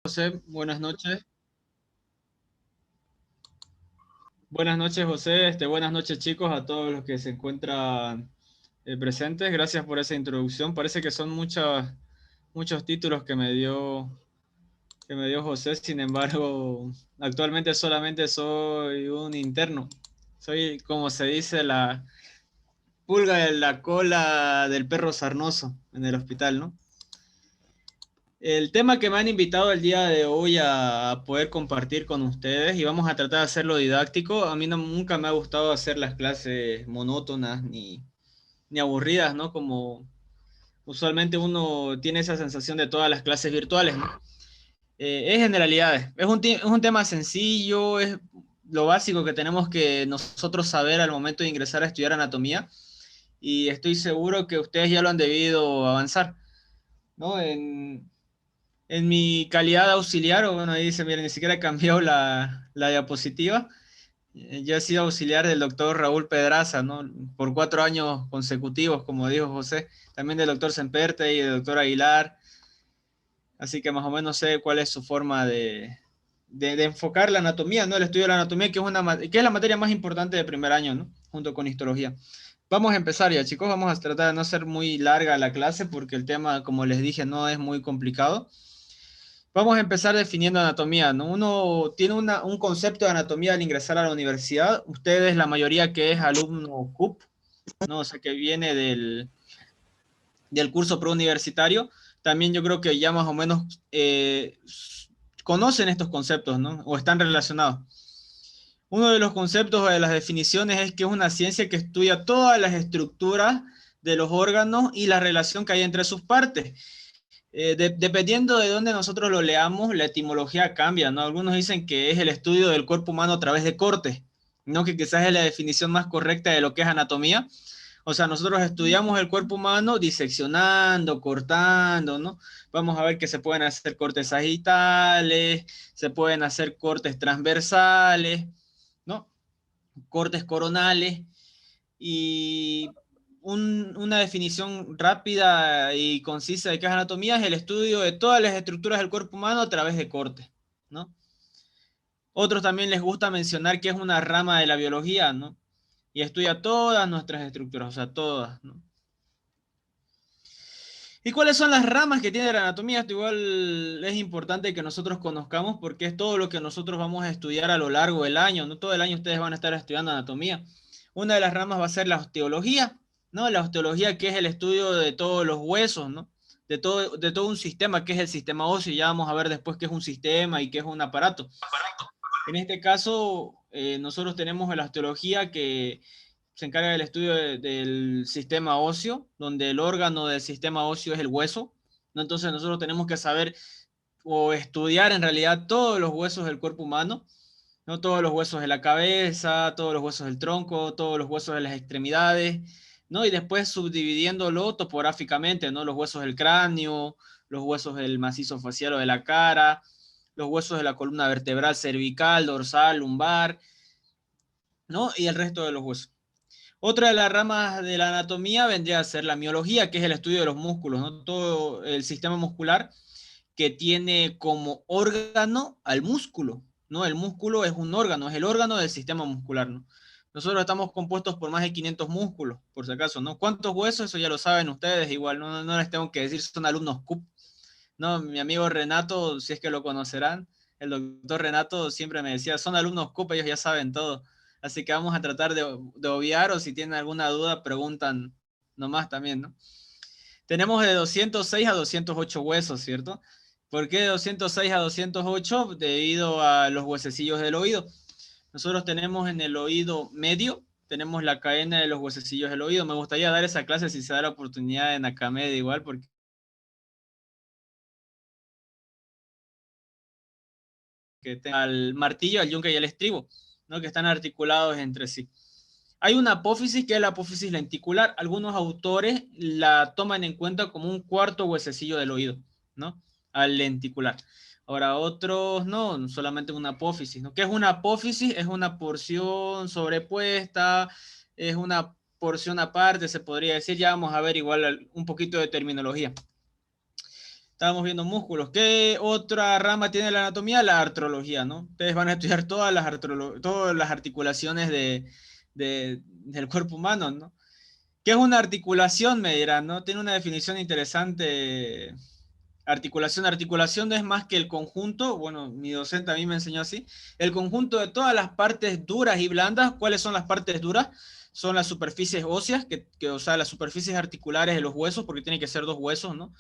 José, buenas noches. Buenas noches, José. Buenas noches, chicos, a todos los que se encuentran presentes. Gracias por esa introducción. Parece que son muchos títulos que me dio José. Sin embargo, actualmente solamente soy un interno. Soy, como se dice, la pulga en la cola del perro sarnoso en el hospital, ¿no? El tema que me han invitado el día de hoy a poder compartir con ustedes y vamos a tratar de hacerlo didáctico. A mí nunca me ha gustado hacer las clases monótonas ni aburridas, ¿no? Como usualmente uno tiene esa sensación de todas las clases virtuales, ¿no? Es generalidades. Es un tema sencillo, es lo básico que tenemos que nosotros saber al momento de ingresar a estudiar anatomía y estoy seguro que ustedes ya lo han debido avanzar, ¿no? En mi calidad de auxiliar, o bueno, ahí dice, miren, ni siquiera he cambiado la diapositiva. Yo he sido auxiliar del doctor Raúl Pedraza, ¿no? Por 4 años consecutivos, como dijo José. También del doctor Semperte y del doctor Aguilar. Así que más o menos sé cuál es su forma de enfocar la anatomía, ¿no? El estudio de la anatomía, que es la materia más importante de primer año, ¿no? Junto con histología. Vamos a empezar ya, chicos. Vamos a tratar de no hacer muy larga la clase porque el tema, como les dije, no es muy complicado. Vamos a empezar definiendo anatomía, ¿no? Uno tiene un concepto de anatomía al ingresar a la universidad. Ustedes, la mayoría que es alumno CUP, ¿no? O sea, que viene del curso preuniversitario, también yo creo que ya más o menos conocen estos conceptos, ¿no? O están relacionados. Uno de los conceptos o de las definiciones es que es una ciencia que estudia todas las estructuras de los órganos y la relación que hay entre sus partes. Dependiendo de dónde nosotros lo leamos, la etimología cambia, ¿no? Algunos dicen que es el estudio del cuerpo humano a través de cortes, ¿no? Que quizás es la definición más correcta de lo que es anatomía. O sea, nosotros estudiamos el cuerpo humano diseccionando, cortando, ¿no? Vamos a ver que se pueden hacer cortes sagitales, se pueden hacer cortes transversales, ¿no? Cortes coronales y una definición rápida y concisa de qué es anatomía es el estudio de todas las estructuras del cuerpo humano a través de cortes, ¿no? Otros también les gusta mencionar que es una rama de la biología, ¿no? Y estudia todas nuestras estructuras, o sea, todas, ¿no? ¿Y cuáles son las ramas que tiene la anatomía? Esto igual es importante que nosotros conozcamos porque es todo lo que nosotros vamos a estudiar a lo largo del año, ¿no? Todo el año ustedes van a estar estudiando anatomía. Una de las ramas va a ser la osteología, ¿no? La osteología que es el estudio de todos los huesos, ¿no? De todo un sistema que es el sistema óseo. Ya vamos a ver después qué es un sistema y qué es un aparato. En este caso, nosotros tenemos la osteología que se encarga del estudio del sistema óseo, donde el órgano del sistema óseo es el hueso, ¿no? Entonces nosotros tenemos que saber o estudiar en realidad todos los huesos del cuerpo humano, ¿no? Todos los huesos de la cabeza, todos los huesos del tronco, todos los huesos de las extremidades, ¿no? Y después subdividiéndolo topográficamente, ¿no? Los huesos del cráneo, los huesos del macizo facial o de la cara, los huesos de la columna vertebral cervical, dorsal, lumbar, ¿no? Y el resto de los huesos. Otra de las ramas de la anatomía vendría a ser la miología, que es el estudio de los músculos, ¿no? Todo el sistema muscular que tiene como órgano al músculo, ¿no? El músculo es un órgano, es el órgano del sistema muscular, ¿no? Nosotros estamos compuestos por más de 500 músculos, por si acaso, ¿no? ¿Cuántos huesos? Eso ya lo saben ustedes, igual, no les tengo que decir, son alumnos CUP, ¿no? Mi amigo Renato, si es que lo conocerán, el doctor Renato siempre me decía, son alumnos CUP, ellos ya saben todo. Así que vamos a tratar de obviar o si tienen alguna duda, preguntan nomás también, ¿no? Tenemos de 206 a 208 huesos, ¿cierto? ¿Por qué de 206 a 208? Debido a los huesecillos del oído. Nosotros tenemos en el oído medio, tenemos la cadena de los huesecillos del oído. Me gustaría dar esa clase si se da la oportunidad en Acamed igual, porque al martillo, al yunque y al estribo, ¿no? Que están articulados entre sí. Hay una apófisis que es la apófisis lenticular. Algunos autores la toman en cuenta como un cuarto huesecillo del oído, ¿no? Al lenticular. Ahora, otros no, solamente una apófisis, ¿no? ¿Qué es una apófisis? Es una porción sobrepuesta, es una porción aparte, se podría decir. Ya vamos a ver igual un poquito de terminología. Estábamos viendo músculos. ¿Qué otra rama tiene la anatomía? La artrología, ¿no? Ustedes van a estudiar todas las articulaciones del cuerpo humano, ¿no? ¿Qué es una articulación? Me dirán, ¿no? Tiene una definición interesante. Articulación no es más que el conjunto, bueno, mi docente a mí me enseñó así, el conjunto de todas las partes duras y blandas. ¿Cuáles son las partes duras? Son las superficies óseas, o sea, las superficies articulares de los huesos, porque tiene que ser dos huesos, ¿no?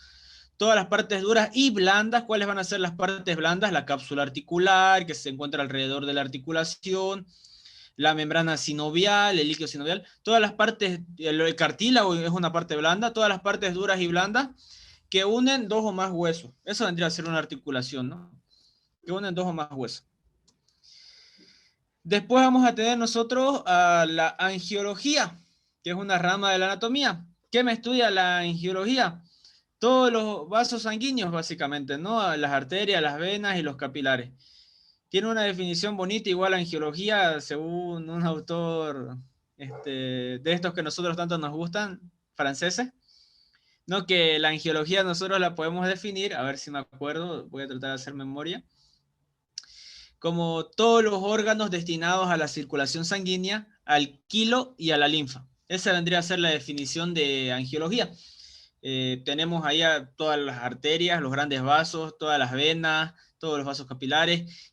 Todas las partes duras y blandas. ¿Cuáles van a ser las partes blandas? La cápsula articular, que se encuentra alrededor de la articulación, la membrana sinovial, el líquido sinovial, todas las partes, el cartílago es una parte blanda, todas las partes duras y blandas que unen dos o más huesos. Eso vendría a ser una articulación, ¿no? Que unen dos o más huesos. Después vamos a tener nosotros a la angiología, que es una rama de la anatomía. ¿Qué me estudia la angiología? Todos los vasos sanguíneos, básicamente, ¿no? Las arterias, las venas y los capilares. Tiene una definición bonita, igual angiología, según un autor de estos que nosotros tanto nos gustan, franceses, ¿no? Que la angiología nosotros la podemos definir, a ver si me acuerdo, voy a tratar de hacer memoria, como todos los órganos destinados a la circulación sanguínea, al quilo y a la linfa. Esa vendría a ser la definición de angiología. Tenemos ahí a todas las arterias, los grandes vasos, todas las venas, todos los vasos capilares.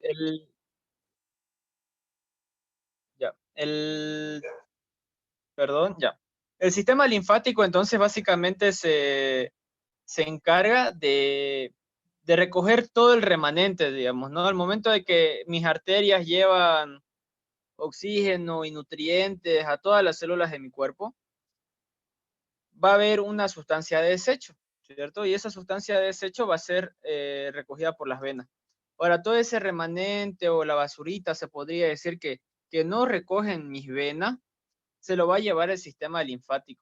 El, ya, perdón, ya. El sistema linfático entonces básicamente se encarga de recoger todo el remanente, digamos, ¿no? Al momento de que mis arterias llevan oxígeno y nutrientes a todas las células de mi cuerpo, va a haber una sustancia de desecho, ¿cierto? Y esa sustancia de desecho va a ser recogida por las venas. Ahora, todo ese remanente o la basurita, se podría decir que no recogen mis venas, se lo va a llevar el sistema linfático.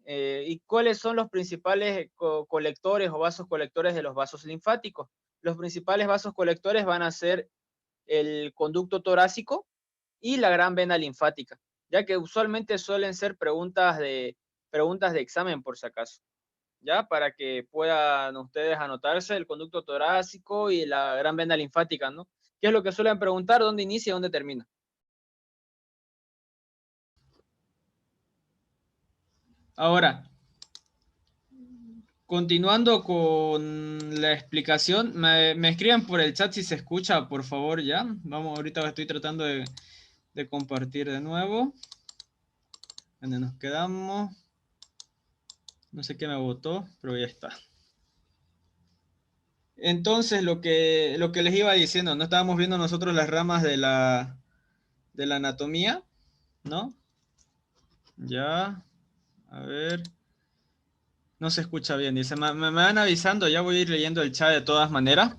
¿Y cuáles son los principales colectores o vasos colectores de los vasos linfáticos? Los principales vasos colectores van a ser el conducto torácico y la gran vena linfática, ya que usualmente suelen ser preguntas de examen por si acaso, ya para que puedan ustedes anotarse el conducto torácico y la gran vena linfática, ¿no? ¿Qué es lo que suelen preguntar? ¿Dónde inicia y dónde termina? Ahora, continuando con la explicación, me escriban por el chat si se escucha, por favor, ya. Vamos, ahorita estoy tratando de compartir de nuevo. ¿Dónde nos quedamos? No sé qué me botó, pero ya está. Entonces, lo que les iba diciendo, no estábamos viendo nosotros las ramas de la anatomía, ¿no? Ya, a ver. No se escucha bien, dice. Me van avisando, ya voy a ir leyendo el chat de todas maneras.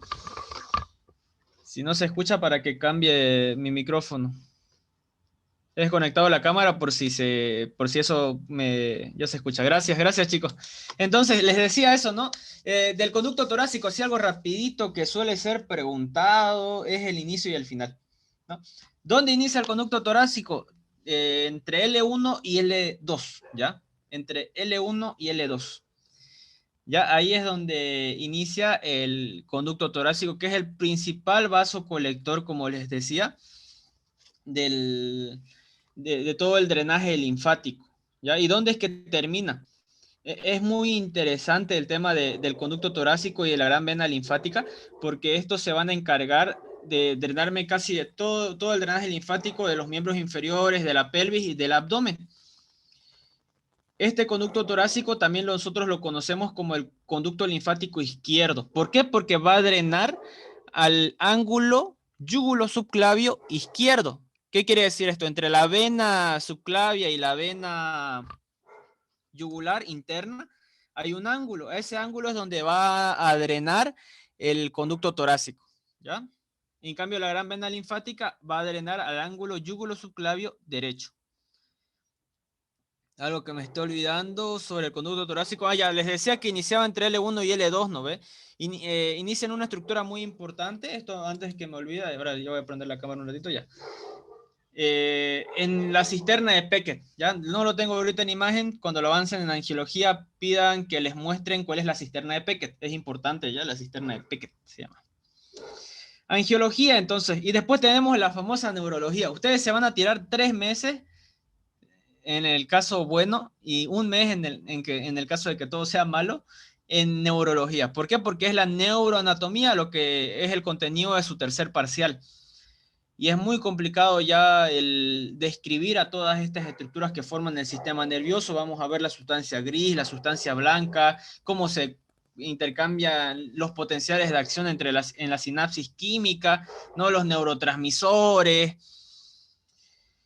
Si no se escucha, para que cambie mi micrófono. He desconectado la cámara por si eso ya se escucha. Gracias, gracias chicos. Entonces, les decía eso, ¿no? Del conducto torácico, así algo rapidito que suele ser preguntado, es el inicio y el final, ¿no? ¿Dónde inicia el conducto torácico? Entre L1 y L2, ¿ya? Entre L1 y L2. Ya ahí es donde inicia el conducto torácico, que es el principal vaso colector, como les decía, del, de todo el drenaje linfático, ¿ya? ¿Y dónde es que termina? Es muy interesante el tema del conducto torácico y de la gran vena linfática, porque estos se van a encargar de drenarme casi de todo el drenaje linfático de los miembros inferiores, de la pelvis y del abdomen. Este conducto torácico también nosotros lo conocemos como el conducto linfático izquierdo. ¿Por qué? Porque va a drenar al ángulo yúgulo subclavio izquierdo. ¿Qué quiere decir esto? Entre la vena subclavia y la vena yugular interna hay un ángulo. Ese ángulo es donde va a drenar el conducto torácico, ¿ya? En cambio, la gran vena linfática va a drenar al ángulo yúgulo subclavio derecho. Algo que me estoy olvidando sobre el conducto torácico. Ah, ya, les decía que iniciaba entre L1 y L2, ¿no ve? Inicia en una estructura muy importante. Esto antes que me olvide, ahora yo voy a prender la cámara un ratito ya. En la cisterna de Peckett, ya no lo tengo ahorita en imagen. Cuando lo avancen en angiología, pidan que les muestren cuál es la cisterna de Peckett. Es importante ya, la cisterna de Peckett se llama. Angiología, entonces, y después tenemos la famosa neurología. Ustedes se van a tirar 3 meses en el caso bueno y un mes en el caso de que todo sea malo en neurología. ¿Por qué? Porque es la neuroanatomía lo que es el contenido de su tercer parcial. Y es muy complicado ya el describir a todas estas estructuras que forman el sistema nervioso. Vamos a ver la sustancia gris, la sustancia blanca, cómo se intercambian los potenciales de acción en la sinapsis química, ¿no? Los neurotransmisores,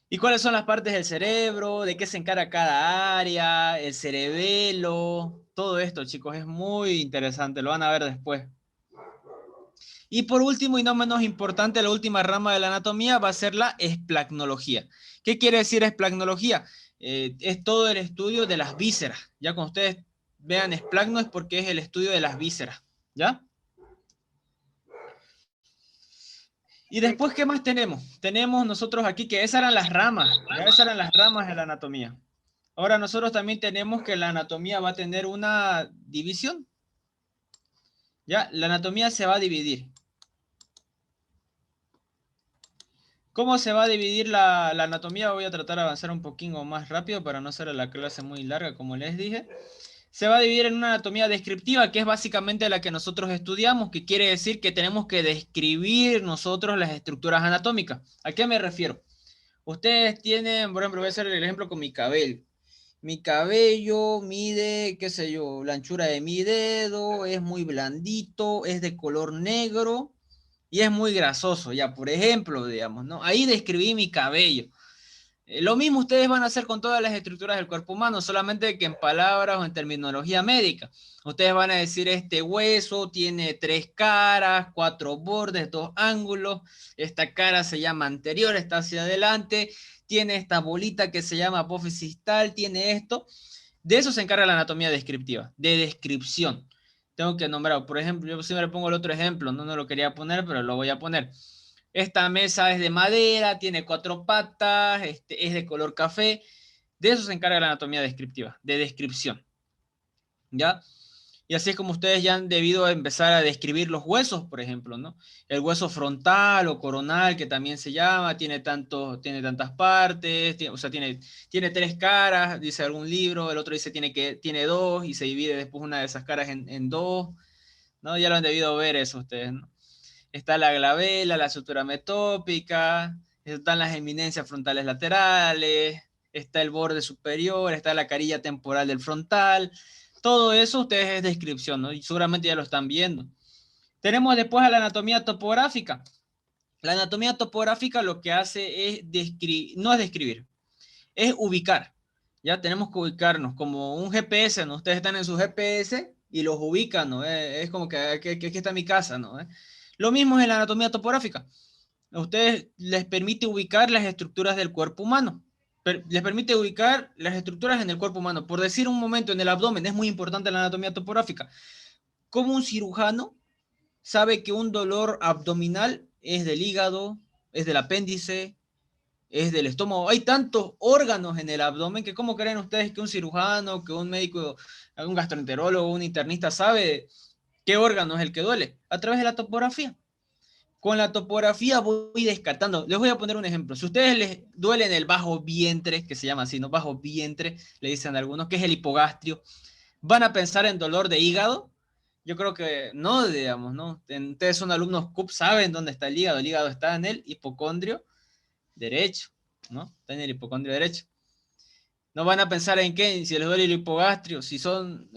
y cuáles son las partes del cerebro, de qué se encarga cada área, el cerebelo, todo esto, chicos, es muy interesante, lo van a ver después. Y por último, y no menos importante, la última rama de la anatomía va a ser la esplagnología. ¿Qué quiere decir esplagnología? Es todo el estudio de las vísceras. Ya cuando ustedes vean esplagno es porque es el estudio de las vísceras. ¿Ya? Y después, ¿qué más tenemos? Tenemos nosotros aquí que esas eran las ramas. Ya esas eran las ramas de la anatomía. Ahora nosotros también tenemos que la anatomía va a tener una división. ¿Ya? La anatomía se va a dividir. ¿Cómo se va a dividir la anatomía? Voy a tratar de avanzar un poquito más rápido para no hacer la clase muy larga, como les dije. Se va a dividir en una anatomía descriptiva, que es básicamente la que nosotros estudiamos, que quiere decir que tenemos que describir nosotros las estructuras anatómicas. ¿A qué me refiero? Ustedes tienen, por ejemplo, voy a hacer el ejemplo con mi cabello. Mi cabello mide, qué sé yo, la anchura de mi dedo, es muy blandito, es de color negro y es muy grasoso, ya, por ejemplo, digamos, ¿no? Ahí describí mi cabello. Lo mismo ustedes van a hacer con todas las estructuras del cuerpo humano, solamente que en palabras o en terminología médica. Ustedes van a decir, este hueso tiene 3 caras, 4 bordes, 2 ángulos, esta cara se llama anterior, está hacia adelante, tiene esta bolita que se llama apófisis tal, tiene esto. De eso se encarga la anatomía descriptiva, de descripción. Tengo que nombrar, por ejemplo, yo siempre pongo el otro ejemplo, no lo quería poner, pero lo voy a poner. Esta mesa es de madera, tiene 4 patas, es de color café. De eso se encarga la anatomía descriptiva, de descripción. ¿Ya? Y así es como ustedes ya han debido empezar a describir los huesos, por ejemplo, ¿no? El hueso frontal o coronal, que también se llama, tiene tantas partes, o sea, tiene 3 caras, dice algún libro, el otro dice tiene 2 y se divide después una de esas caras en 2, ¿no? Ya lo han debido ver eso ustedes, ¿no? Está la glabela, la sutura metópica, están las eminencias frontales laterales, está el borde superior, está la carilla temporal del frontal. Todo eso ustedes es descripción, ¿no? Y seguramente ya lo están viendo. Tenemos después a la anatomía topográfica. La anatomía topográfica lo que hace es no es describir, es ubicar. Ya tenemos que ubicarnos como un GPS, ¿no? Ustedes están en su GPS y los ubican, ¿no? Es como que aquí está mi casa, ¿no? Lo mismo es en la anatomía topográfica. A ustedes les permite ubicar las estructuras del cuerpo humano. Les permite ubicar las estructuras en el cuerpo humano. Por decir un momento, en el abdomen, es muy importante la anatomía topográfica. Como un cirujano sabe que un dolor abdominal es del hígado, es del apéndice, es del estómago. Hay tantos órganos en el abdomen que ¿cómo creen ustedes que un cirujano, que un médico, un gastroenterólogo, un internista sabe qué órgano es el que duele? A través de la topografía. Con la topografía voy descartando. Les voy a poner un ejemplo. Si a ustedes les duele en el bajo vientre, que se llama así, ¿no? Bajo vientre, le dicen algunos, que es el hipogastrio, ¿van a pensar en dolor de hígado? Yo creo que no, digamos, ¿no? Ustedes son alumnos CUP, saben dónde está el hígado. El hígado está en el hipocondrio derecho, ¿no? Está en el hipocondrio derecho. No van a pensar en qué, si les duele el hipogastrio. Si son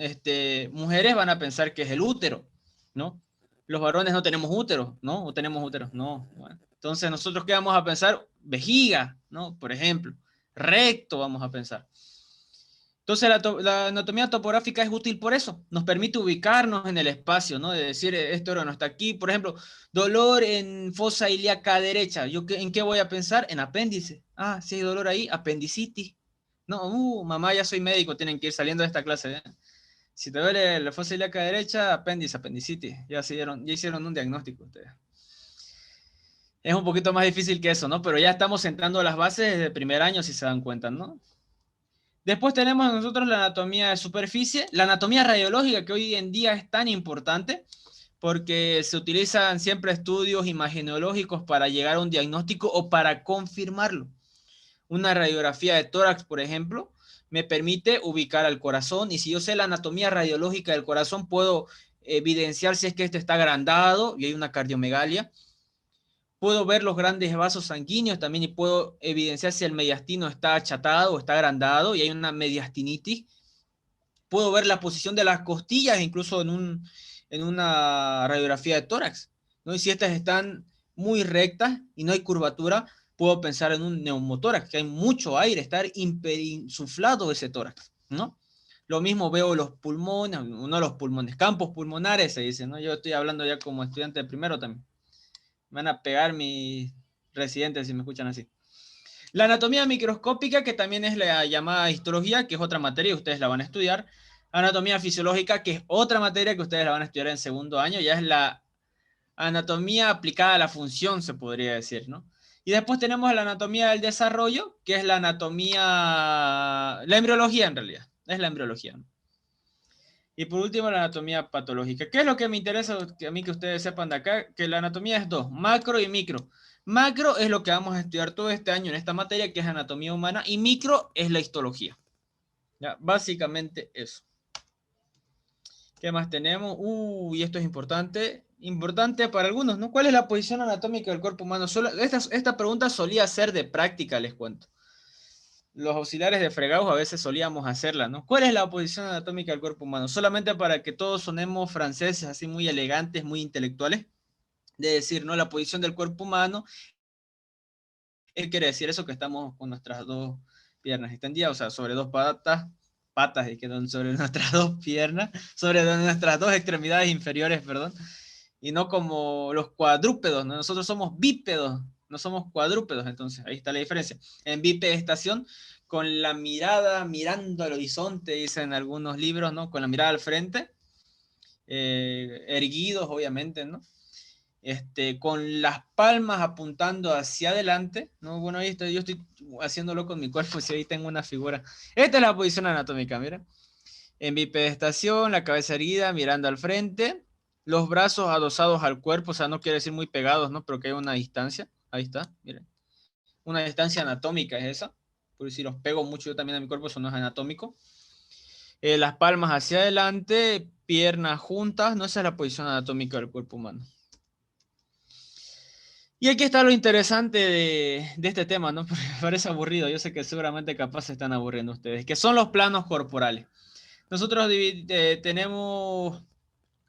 mujeres, van a pensar que es el útero, ¿no? Los varones no tenemos útero, ¿no? ¿O tenemos útero? No. Bueno, entonces, ¿nosotros qué vamos a pensar? Vejiga, ¿no? Por ejemplo. Recto vamos a pensar. Entonces, la anatomía topográfica es útil por eso. Nos permite ubicarnos en el espacio, ¿no? De decir, esto no está aquí. Por ejemplo, dolor en fosa ilíaca derecha. ¿En qué voy a pensar? En apéndice. Ah, si hay dolor ahí, apendicitis. No, mamá, ya soy médico, tienen que ir saliendo de esta clase, ¿eh? Si te duele la fosa ilíaca derecha, apendicitis. Ya hicieron un diagnóstico ustedes. Es un poquito más difícil que eso, ¿no? Pero ya estamos sentando las bases desde el primer año, si se dan cuenta, ¿no? Después tenemos nosotros la anatomía de superficie, la anatomía radiológica, que hoy en día es tan importante porque se utilizan siempre estudios imagenológicos para llegar a un diagnóstico o para confirmarlo. Una radiografía de tórax, por ejemplo, me permite ubicar al corazón y si yo sé la anatomía radiológica del corazón, puedo evidenciar si es que este está agrandado y hay una cardiomegalia. Puedo ver los grandes vasos sanguíneos también y puedo evidenciar si el mediastino está achatado o está agrandado y hay una mediastinitis. Puedo ver la posición de las costillas incluso en una radiografía de tórax, ¿no? Y si estas están muy rectas y no hay curvatura, puedo pensar en un neumotórax, que hay mucho aire, estar insuflado ese tórax, ¿no? Lo mismo veo los pulmones, no los pulmones, campos pulmonares se dice, ¿no? Yo estoy hablando ya como estudiante de primero también. Me van a pegar mis residentes si me escuchan así. La anatomía microscópica, que también es la llamada histología, que es otra materia, ustedes la van a estudiar. Anatomía fisiológica, que es otra materia que ustedes la van a estudiar en segundo año, ya es la anatomía aplicada a la función, se podría decir, ¿no? Y después tenemos la anatomía del desarrollo, que es la anatomía, la embriología en realidad, es la embriología, ¿no? Y por último, la anatomía patológica. ¿Qué es lo que me interesa a mí que ustedes sepan de acá? Que la anatomía es dos, macro y micro. Macro es lo que vamos a estudiar todo este año en esta materia, que es anatomía humana, y micro es la histología. ¿Ya? Básicamente eso. ¿Qué más tenemos? Y esto es importante. Importante para algunos, ¿no? ¿Cuál es la posición anatómica del cuerpo humano? Esta pregunta solía ser de práctica, les cuento. Los auxiliares de fregados a veces solíamos hacerla, ¿no? ¿Cuál es la posición anatómica del cuerpo humano? Solamente para que todos sonemos franceses, así muy elegantes, muy intelectuales, de decir, ¿no? La posición del cuerpo humano, él quiere decir eso que estamos con nuestras dos piernas extendidas, o sea, sobre dos patas y quedan sobre nuestras dos piernas, sobre nuestras dos extremidades inferiores, perdón, y no como los cuadrúpedos, ¿no? Nosotros somos bípedos, no somos cuadrúpedos, entonces ahí está la diferencia. En bipedestación, con la mirada mirando al horizonte, dicen algunos libros, ¿no? Con la mirada al frente, erguidos, obviamente, ¿no? Con las palmas apuntando hacia adelante, ¿no? Bueno, yo estoy haciéndolo con mi cuerpo, si ahí tengo una figura. Esta es la posición anatómica, mira. En bipedestación, la cabeza erguida, mirando al frente, los brazos adosados al cuerpo, o sea, no quiere decir muy pegados, ¿no? Pero que hay una distancia. Ahí está, miren. Una distancia anatómica es esa. Por si los pego mucho yo también a mi cuerpo, eso no es anatómico. Las palmas hacia adelante, piernas juntas, no, esa es la posición anatómica del cuerpo humano. Y aquí está lo interesante de este tema, ¿no? Porque me parece aburrido, yo sé que seguramente capaz se están aburriendo ustedes, que son los planos corporales. Nosotros tenemos,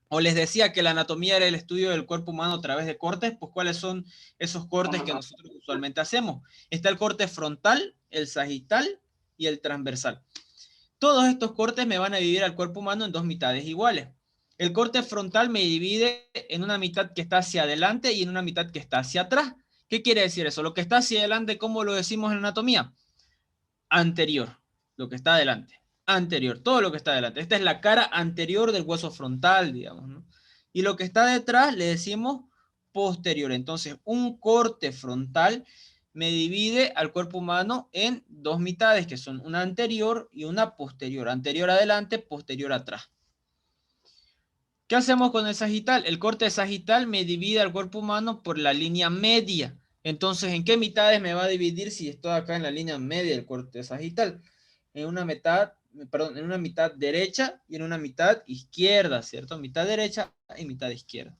o les decía que la anatomía era el estudio del cuerpo humano a través de cortes, pues ¿cuáles son esos cortes que nosotros usualmente hacemos? Está el corte frontal, el sagital y el transversal. Todos estos cortes me van a dividir al cuerpo humano en dos mitades iguales. El corte frontal me divide en una mitad que está hacia adelante y en una mitad que está hacia atrás. ¿Qué quiere decir eso? Lo que está hacia adelante, ¿cómo lo decimos en anatomía? Anterior, lo que está adelante. Anterior, todo lo que está adelante. Esta es la cara anterior del hueso frontal, digamos, ¿no? Y lo que está detrás le decimos posterior. Entonces, un corte frontal me divide al cuerpo humano en dos mitades, que son una anterior y una posterior. Anterior adelante, posterior atrás. ¿Qué hacemos con el sagital? El corte sagital me divide al cuerpo humano por la línea media. Entonces, ¿en qué mitades me va a dividir si estoy acá en la línea media del corte sagital? En una mitad, perdón, en una mitad derecha y en una mitad izquierda, ¿cierto? Mitad derecha y mitad izquierda.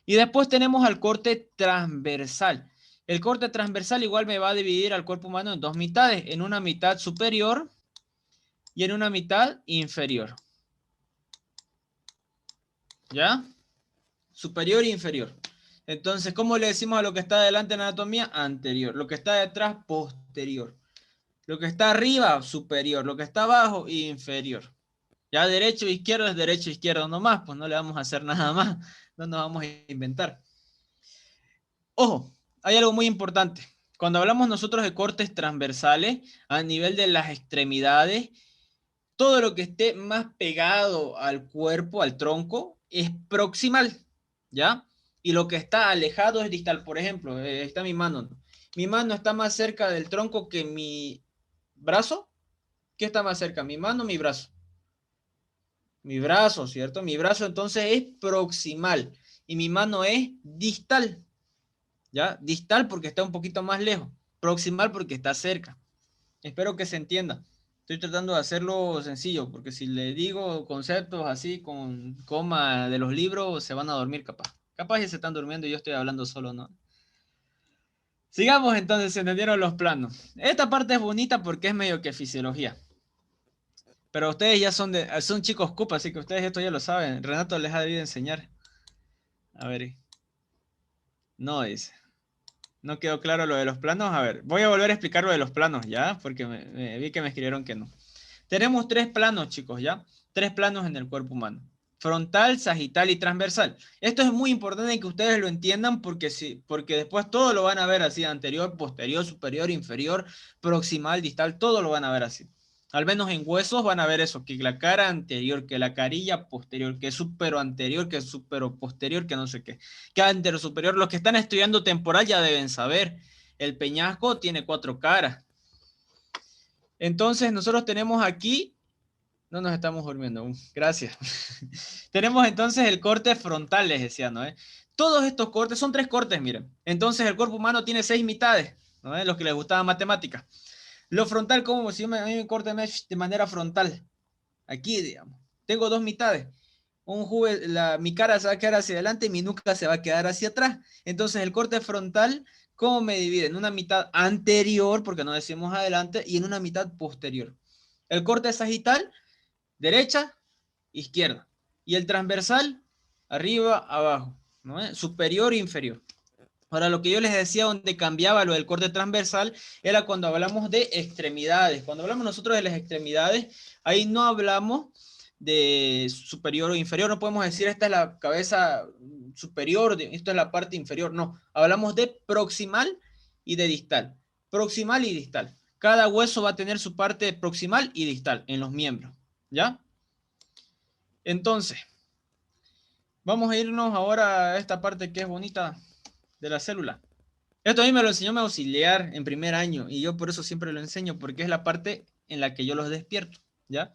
Y después tenemos al corte transversal. El corte transversal igual me va a dividir al cuerpo humano en dos mitades, en una mitad superior y en una mitad inferior. ¿Ya? superior e inferior. Entonces, ¿cómo le decimos a lo que está adelante en la anatomía? Anterior. Lo que está detrás, posterior. Lo que está arriba, superior. Lo que está abajo, inferior. Ya derecho e izquierdo es derecho e izquierdo nomás, pues no le vamos a hacer nada más. No nos vamos a inventar. Ojo, hay algo muy importante. Cuando hablamos nosotros de cortes transversales, a nivel de las extremidades, todo lo que esté más pegado al cuerpo, al tronco, es proximal, ¿ya? Y lo que está alejado es distal. Por ejemplo, está mi mano. Mi mano está más cerca del tronco que mi brazo. ¿Qué está más cerca? ¿Mi mano o mi brazo? Mi brazo, ¿cierto? Mi brazo entonces es proximal y mi mano es distal, ¿ya? Distal porque está un poquito más lejos, proximal porque está cerca. Espero que se entienda. Estoy tratando de hacerlo sencillo, porque si le digo conceptos así con coma de los libros, se van a dormir capaz. Capaz ya se están durmiendo y yo estoy hablando solo, ¿no? Sigamos entonces, se entendieron los planos. Esta parte es bonita porque es medio que fisiología. Pero ustedes ya son chicos CUP, así que ustedes esto ya lo saben. Renato les ha debido enseñar. A ver. No dice. No quedó claro lo de los planos. A ver, voy a volver a explicar lo de los planos, ¿ya? Porque vi que me escribieron que no. Tenemos 3 planos, chicos, ¿ya? 3 planos en el cuerpo humano. Frontal, sagital y transversal. Esto es muy importante que ustedes lo entiendan porque después todo lo van a ver así, anterior, posterior, superior, inferior, proximal, distal, todo lo van a ver así. Al menos en huesos van a ver eso, que la cara anterior, que la carilla posterior, que supero anterior, que supero posterior, que no sé qué. Que antero superior, los que están estudiando temporal ya deben saber. El peñasco tiene 4 caras. Entonces nosotros tenemos aquí, no nos estamos durmiendo, gracias. Tenemos entonces el corte frontal, les decía, ¿no? Todos estos cortes, son 3 cortes, miren. Entonces el cuerpo humano tiene 6 mitades, ¿no? Los que les gustaba matemática. Lo frontal, como si a mí me corte de manera frontal, aquí, digamos. Tengo 2 mitades. Mi cara se va a quedar hacia adelante y mi nuca se va a quedar hacia atrás. Entonces el corte frontal, ¿cómo me divide? En una mitad anterior, porque no decimos adelante, y en una mitad posterior. El corte sagital, derecha, izquierda. Y el transversal, arriba, abajo, ¿no? Superior e inferior. Ahora, lo que yo les decía donde cambiaba lo del corte transversal era cuando hablamos de extremidades. Cuando hablamos nosotros de las extremidades, ahí no hablamos de superior o inferior. No podemos decir esta es la cabeza superior, esto es la parte inferior. No, hablamos de proximal y de distal. Proximal y distal. Cada hueso va a tener su parte proximal y distal en los miembros. ¿Ya? Entonces, vamos a irnos ahora a esta parte que es bonita de la célula. Esto a mí me lo enseñó mi auxiliar en primer año y yo por eso siempre lo enseño, porque es la parte en la que yo los despierto, ¿ya?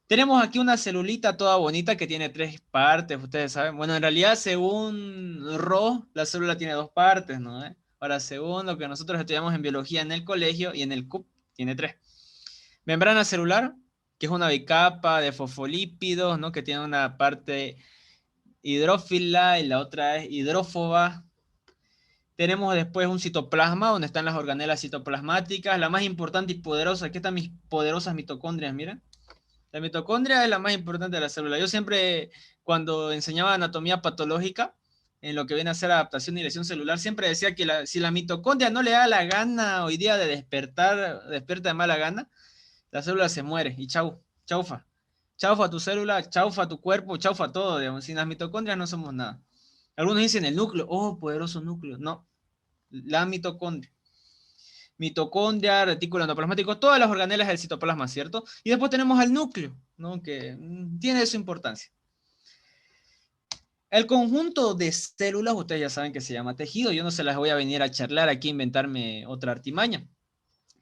Tenemos aquí una celulita toda bonita que tiene 3 partes, ustedes saben. Bueno, en realidad, según Roe, la célula tiene 2 partes, ¿no? Ahora, según lo que nosotros estudiamos en biología en el colegio y en el CUP, tiene 3. Membrana celular, que es una bicapa de fosfolípidos, ¿no? Que tiene una parte hidrófila y la otra es hidrófoba. Tenemos después un citoplasma, donde están las organelas citoplasmáticas, la más importante y poderosa. Aquí están mis poderosas mitocondrias, miren. La mitocondria es la más importante de la célula. Yo siempre, cuando enseñaba anatomía patológica, en lo que viene a ser adaptación y lesión celular, siempre decía que si la mitocondria no le da la gana hoy día de despertar, despierta de mala gana, la célula se muere y chau, chaufa. Chaufa tu célula, chaufa tu cuerpo, chaufa todo, digamos. Sin las mitocondrias no somos nada. Algunos dicen el núcleo, oh, poderoso núcleo. No, la mitocondria. Mitocondria, retículo endoplasmático, todas las organelas del citoplasma, ¿cierto? Y después tenemos al núcleo, ¿no? Que tiene su importancia. El conjunto de células, ustedes ya saben que se llama tejido. Yo no se las voy a venir a charlar aquí, a inventarme otra artimaña.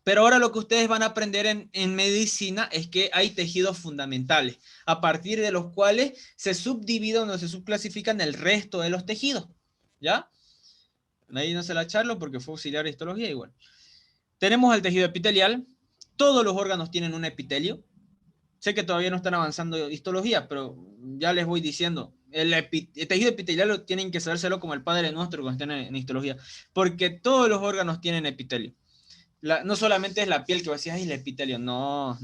Pero ahora lo que ustedes van a aprender en medicina es que hay tejidos fundamentales, a partir de los cuales se subdividen o se subclasifican el resto de los tejidos. ¿Ya? Ahí no se la charlo porque fue auxiliar de histología igual. Tenemos el tejido epitelial. Todos los órganos tienen un epitelio. Sé que todavía no están avanzando histología, pero ya les voy diciendo. El tejido epitelial lo tienen que sabérselo como el padre nuestro cuando estén en histología, porque todos los órganos tienen epitelio. No solamente es la piel que va a decir, ay, el epitelio. No.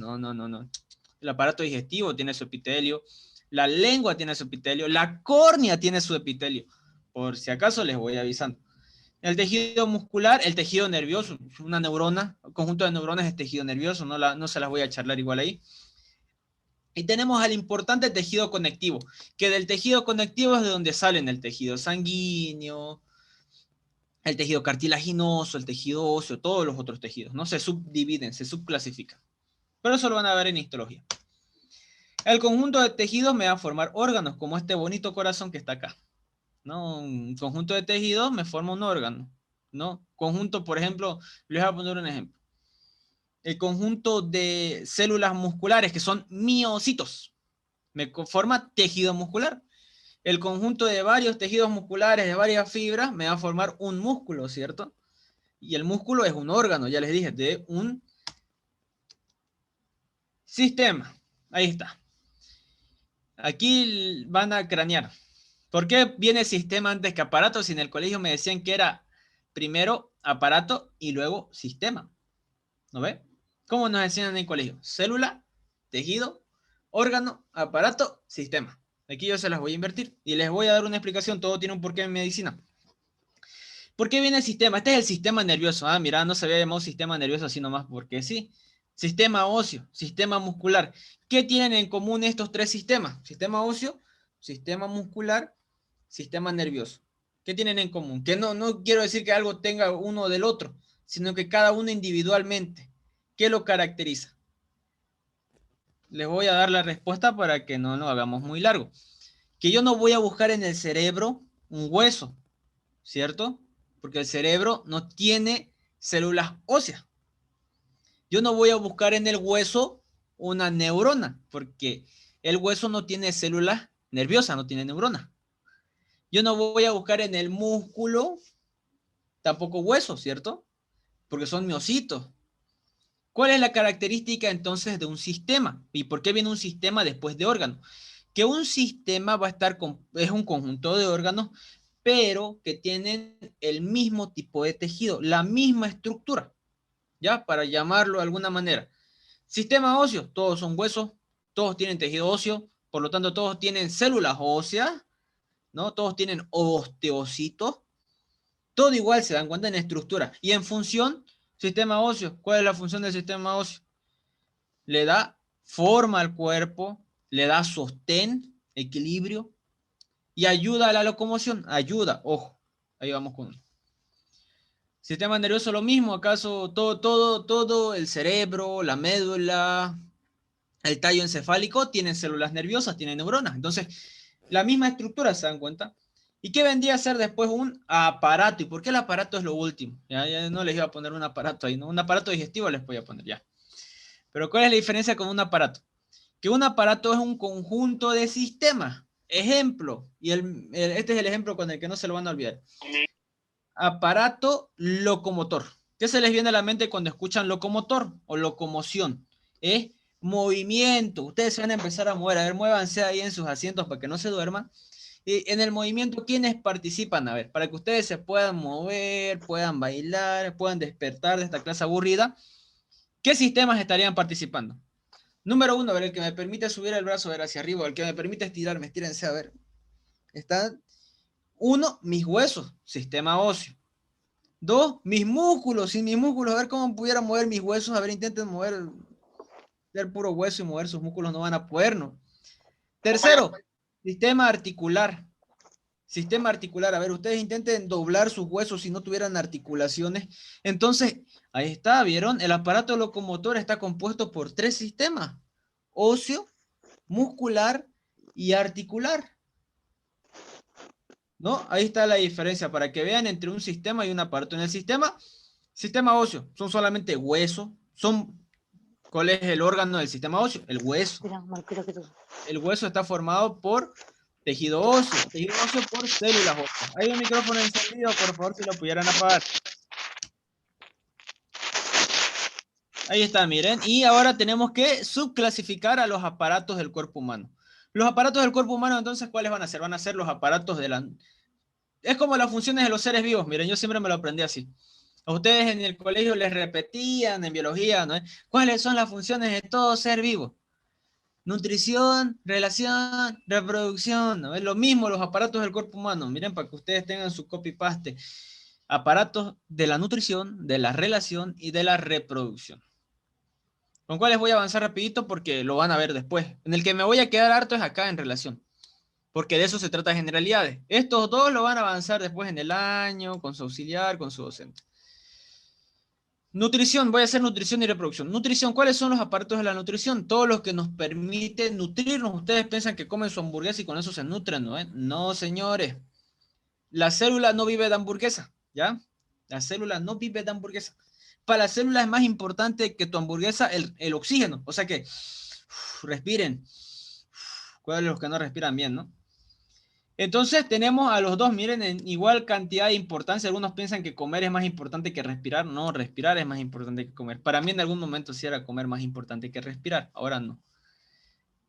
El aparato digestivo tiene su epitelio. la lengua tiene su epitelio, la córnea tiene su epitelio. Por si acaso les voy avisando. El tejido muscular, el tejido nervioso, una neurona, un conjunto de neuronas es tejido nervioso, no se las voy a charlar igual ahí. Y tenemos al importante tejido conectivo, que del tejido conectivo es de donde salen el tejido sanguíneo, el tejido cartilaginoso, el tejido óseo, todos los otros tejidos, ¿no? Se subdividen, se subclasifican. Pero eso lo van a ver en histología. El conjunto de tejidos me va a formar órganos, como este bonito corazón que está acá, ¿no? Un conjunto de tejidos me forma un órgano, ¿no? Conjunto, por ejemplo, les voy a poner un ejemplo. El conjunto de células musculares, que son miocitos, me forma tejido muscular. El conjunto de varios tejidos musculares, de varias fibras, me va a formar un músculo, ¿cierto? Y el músculo es un órgano, ya les dije, de un sistema. Ahí está. Aquí van a cranear. ¿Por qué viene sistema antes que aparato? Si en el colegio me decían que era primero aparato y luego sistema. ¿No ve? ¿Cómo nos enseñan en el colegio? Célula, tejido, órgano, aparato, sistema. Aquí yo se las voy a invertir y les voy a dar una explicación. Todo tiene un porqué en medicina. ¿Por qué viene el sistema? Este es el sistema nervioso. Ah, mira, no se había llamado sistema nervioso así nomás porque sí. Sistema óseo, sistema muscular. ¿Qué tienen en común estos tres sistemas? Sistema óseo, sistema muscular, sistema nervioso. ¿Qué tienen en común? Que no quiero decir que algo tenga uno del otro, sino que cada uno individualmente. ¿Qué lo caracteriza? Les voy a dar la respuesta para que no lo hagamos muy largo. Que yo no voy a buscar en el cerebro un hueso, ¿cierto? Porque el cerebro no tiene células óseas. Yo no voy a buscar en el hueso una neurona, porque el hueso no tiene células nerviosas, no tiene neuronas. Yo no voy a buscar en el músculo tampoco huesos, ¿cierto? Porque son miocitos. ¿Cuál es la característica entonces de un sistema? ¿Y por qué viene un sistema después de órganos? Que un sistema va a estar es un conjunto de órganos, pero que tienen el mismo tipo de tejido, la misma estructura, ¿ya? Para llamarlo de alguna manera. Sistema óseo, todos son huesos, todos tienen tejido óseo, por lo tanto todos tienen células óseas, ¿no? Todos tienen osteocitos, todo igual se dan cuenta en estructura. Y en función, sistema óseo, ¿cuál es la función del sistema óseo? Le da forma al cuerpo, le da sostén, equilibrio y ayuda a la locomoción. Ayuda, ojo, ahí vamos con uno. Sistema nervioso lo mismo, acaso todo el cerebro, la médula, el tallo encefálico tienen células nerviosas, tienen neuronas. Entonces, la misma estructura, ¿se dan cuenta? ¿Y qué vendría a ser después un aparato? ¿Y por qué el aparato es lo último? Ya no les iba a poner un aparato ahí, ¿no? Un aparato digestivo les voy a poner ya. Pero ¿cuál es la diferencia con un aparato? Que un aparato es un conjunto de sistemas. Ejemplo, y este es el ejemplo con el que no se lo van a olvidar. Aparato locomotor. ¿Qué se les viene a la mente cuando escuchan locomotor o locomoción? Es movimiento. Ustedes se van a empezar a mover. A ver, muévanse ahí en sus asientos para que no se duerman. Y en el movimiento, ¿quiénes participan? A ver, para que ustedes se puedan mover, puedan bailar, puedan despertar de esta clase aburrida. ¿Qué sistemas estarían participando? Número uno, a ver, el que me permite subir el brazo a ver hacia arriba, el que me permite estirarme, estírense a ver. Están, uno, mis huesos, sistema óseo. Dos, mis músculos, sin mis músculos, a ver cómo pudiera mover mis huesos, a ver, intenten mover, ser puro hueso y mover sus músculos, no van a poder, ¿no? Tercero, sistema articular. Sistema articular, a ver, ustedes intenten doblar sus huesos si no tuvieran articulaciones. Entonces, ahí está, ¿vieron? El aparato locomotor está compuesto por tres sistemas: óseo, muscular y articular. ¿No? Ahí está la diferencia para que vean entre un sistema y un aparato. En el sistema óseo, son solamente huesos. ¿Cuál es el órgano del sistema óseo? El hueso. El hueso está formado por tejido óseo por células óseas. Hay un micrófono encendido, por favor, si lo pudieran apagar. Ahí está, miren. Y ahora tenemos que subclasificar a los aparatos del cuerpo humano. Los aparatos del cuerpo humano, entonces, ¿cuáles van a ser? Van a ser los aparatos de la... Es como las funciones de los seres vivos. Miren, yo siempre me lo aprendí así. A ustedes en el colegio les repetían en biología, ¿no? ¿Cuáles son las funciones de todo ser vivo? Nutrición, relación, reproducción, ¿no? Es lo mismo los aparatos del cuerpo humano. Miren, para que ustedes tengan su copy-paste. Aparatos de la nutrición, de la relación y de la reproducción. ¿Con cuáles voy a avanzar rapidito? Porque lo van a ver después. En el que me voy a quedar harto es acá en relación. Porque de eso se trata generalidades. Estos dos lo van a avanzar después en el año, con su auxiliar, con su docente. Nutrición, voy a hacer nutrición y reproducción. Nutrición, ¿cuáles son los aparatos de la nutrición? Todos los que nos permiten nutrirnos. Ustedes piensan que comen su hamburguesa y con eso se nutren, ¿no? No, señores. La célula no vive de hamburguesa, ¿ya? La célula no vive de hamburguesa. Para la célula es más importante que tu hamburguesa el oxígeno. O sea que respiren. ¿Cuáles los que no respiran bien, no? Entonces tenemos a los dos, miren, en igual cantidad de importancia. Algunos piensan que comer es más importante que respirar. No, respirar es más importante que comer. Para mí en algún momento sí era comer más importante que respirar, ahora no.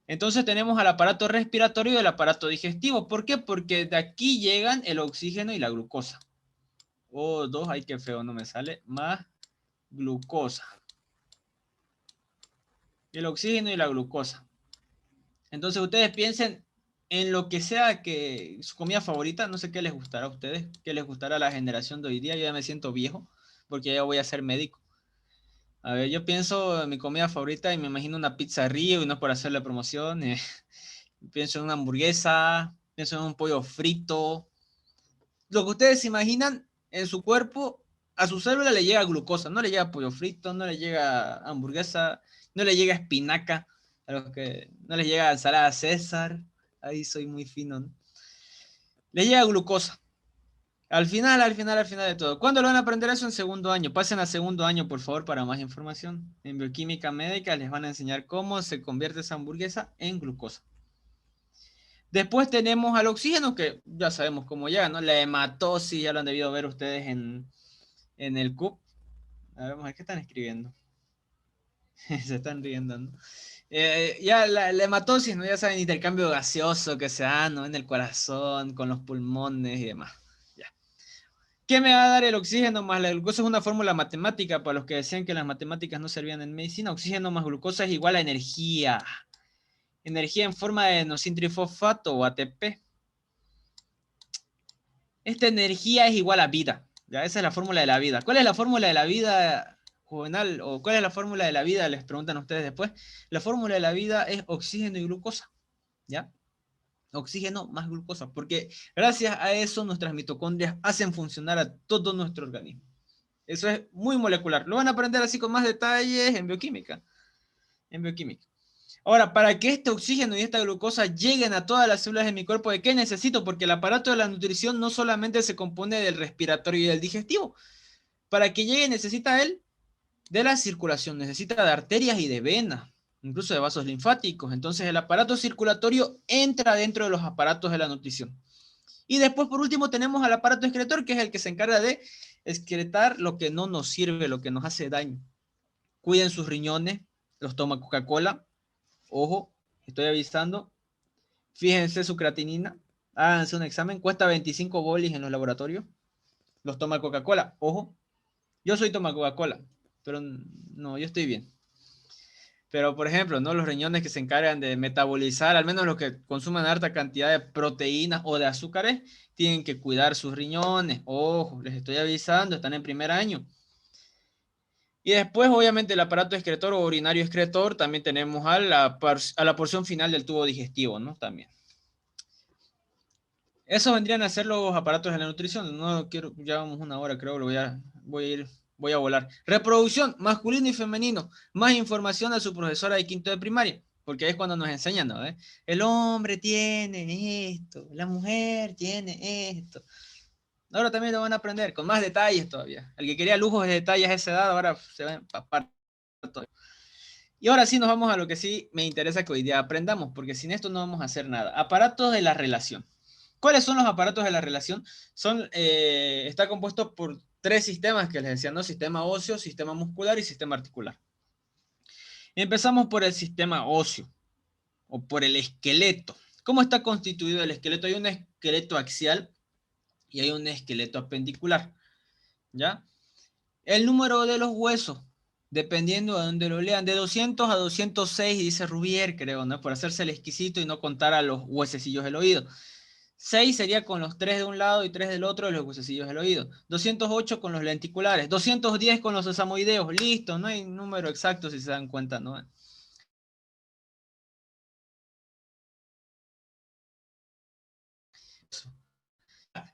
Entonces tenemos al aparato respiratorio y el aparato digestivo. ¿Por qué? Porque de aquí llegan el oxígeno y la glucosa. O2, ay qué feo, no me sale, más glucosa. El oxígeno y la glucosa. Entonces ustedes piensen en lo que sea que su comida favorita, no sé qué les gustará a ustedes, qué les gustará a la generación de hoy día. Yo ya me siento viejo porque ya voy a ser médico. A ver, yo pienso en mi comida favorita y me imagino una pizza Río y no por hacerle promoción. Pienso en una hamburguesa, pienso en un pollo frito. Lo que ustedes se imaginan en su cuerpo, a su célula le llega glucosa, no le llega pollo frito, no le llega hamburguesa, no le llega espinaca, a los que no les llega ensalada César, ahí soy muy fino, ¿no? Le llega glucosa. Al final, al final de todo. ¿Cuándo lo van a aprender eso? En segundo año. Pasen a segundo año, por favor, para más información. En bioquímica médica les van a enseñar cómo se convierte esa hamburguesa en glucosa. Después tenemos al oxígeno, que ya sabemos cómo llega, ¿no? La hematosis, ya lo han debido ver ustedes en el CUP. A ver, vamos a ver qué están escribiendo. Se están riendo, ¿no? Ya la hematosis, ¿no? Ya saben, intercambio gaseoso que se da, ¿no? En el corazón, con los pulmones y demás. Ya. ¿Qué me va a dar el oxígeno más la glucosa? Es una fórmula matemática para los que decían que las matemáticas no servían en medicina. Oxígeno más glucosa es igual a energía. Energía en forma de enosintrifosfato o ATP. Esta energía es igual a vida. ¿Ya? Esa es la fórmula de la vida. ¿Cuál es la fórmula de la vida, Juvenal? ¿O cuál es la fórmula de la vida? Les preguntan ustedes después. La fórmula de la vida es oxígeno y glucosa. ¿Ya? Oxígeno más glucosa. Porque gracias a eso nuestras mitocondrias hacen funcionar a todo nuestro organismo. Eso es muy molecular. Lo van a aprender así con más detalles en bioquímica. En bioquímica. Ahora, para que este oxígeno y esta glucosa lleguen a todas las células de mi cuerpo, ¿de qué necesito? Porque el aparato de la nutrición no solamente se compone del respiratorio y del digestivo. Para que llegue necesita él de la circulación, necesita de arterias y de venas, incluso de vasos linfáticos. Entonces el aparato circulatorio entra dentro de los aparatos de la nutrición. Y después, por último, tenemos al aparato excretor, que es el que se encarga de excretar lo que no nos sirve, lo que nos hace daño. Cuiden sus riñones, los toma Coca-Cola. Ojo, estoy avisando. Fíjense su creatinina. Háganse un examen. Cuesta 25 bolis en los laboratorios. Los toma Coca-Cola. Ojo. Yo soy toma Coca-Cola. Pero no, yo estoy bien. Pero, por ejemplo, ¿no? Los riñones que se encargan de metabolizar, al menos los que consumen alta cantidad de proteínas o de azúcares, tienen que cuidar sus riñones. Ojo, les estoy avisando, están en primer año. Y después, obviamente, el aparato excretor o urinario excretor, también tenemos a la porción final del tubo digestivo, ¿no? También. Eso vendrían a ser los aparatos de la nutrición. No quiero, ya vamos una hora, creo, voy a volar. Reproducción, masculino y femenino. Más información a su profesora de quinto de primaria, porque es cuando nos enseñan, ¿no? El hombre tiene esto, la mujer tiene esto. Ahora también lo van a aprender, con más detalles todavía. El que quería lujos de detalles a esa edad, ahora se va a empapar todo. Y ahora sí nos vamos a lo que sí me interesa que hoy día aprendamos, porque sin esto no vamos a hacer nada. Aparatos de la relación. ¿Cuáles son los aparatos de la relación? Está compuesto por tres sistemas que les decía, ¿no? Sistema óseo, sistema muscular y sistema articular. Empezamos por el sistema óseo, o por el esqueleto. ¿Cómo está constituido el esqueleto? Hay un esqueleto axial y hay un esqueleto apendicular, ¿ya? El número de los huesos. Dependiendo de dónde lo lean, de 200 a 206, dice Rubier, creo, ¿no? Por hacerse el exquisito y no contar a los huesecillos del oído. 6 sería con los 3 de un lado y 3 del otro de los huesecillos del oído. 208 con los lenticulares. 210 con los sesamoideos. Listo, no hay número exacto si se dan cuenta, ¿no?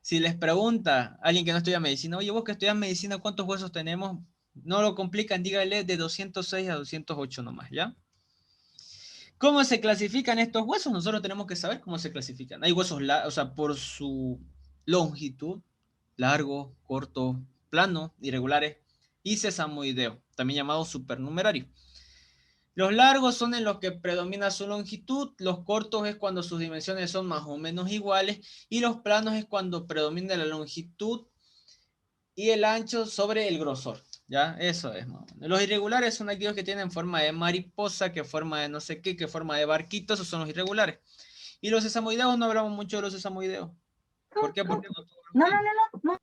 Si les pregunta a alguien que no estudia medicina, oye, vos que estudias medicina, ¿cuántos huesos tenemos? No lo complican, dígale de 206 a 208 nomás, ¿ya? ¿Cómo se clasifican estos huesos? Nosotros tenemos que saber cómo se clasifican. Hay huesos, o sea, por su longitud, largo, corto, plano, irregulares, y sesamoideo, también llamado supernumerario. Los largos son en los que predomina su longitud, los cortos es cuando sus dimensiones son más o menos iguales, y los planos es cuando predomina la longitud y el ancho sobre el grosor. ¿Ya? Eso es. Los irregulares son aquellos que tienen forma de mariposa, que forma de no sé qué, que forma de barquito, esos son los irregulares. Y los sesamoideos, no hablamos mucho de los sesamoideos. ¿Por qué? Porque no todos los tienen. No.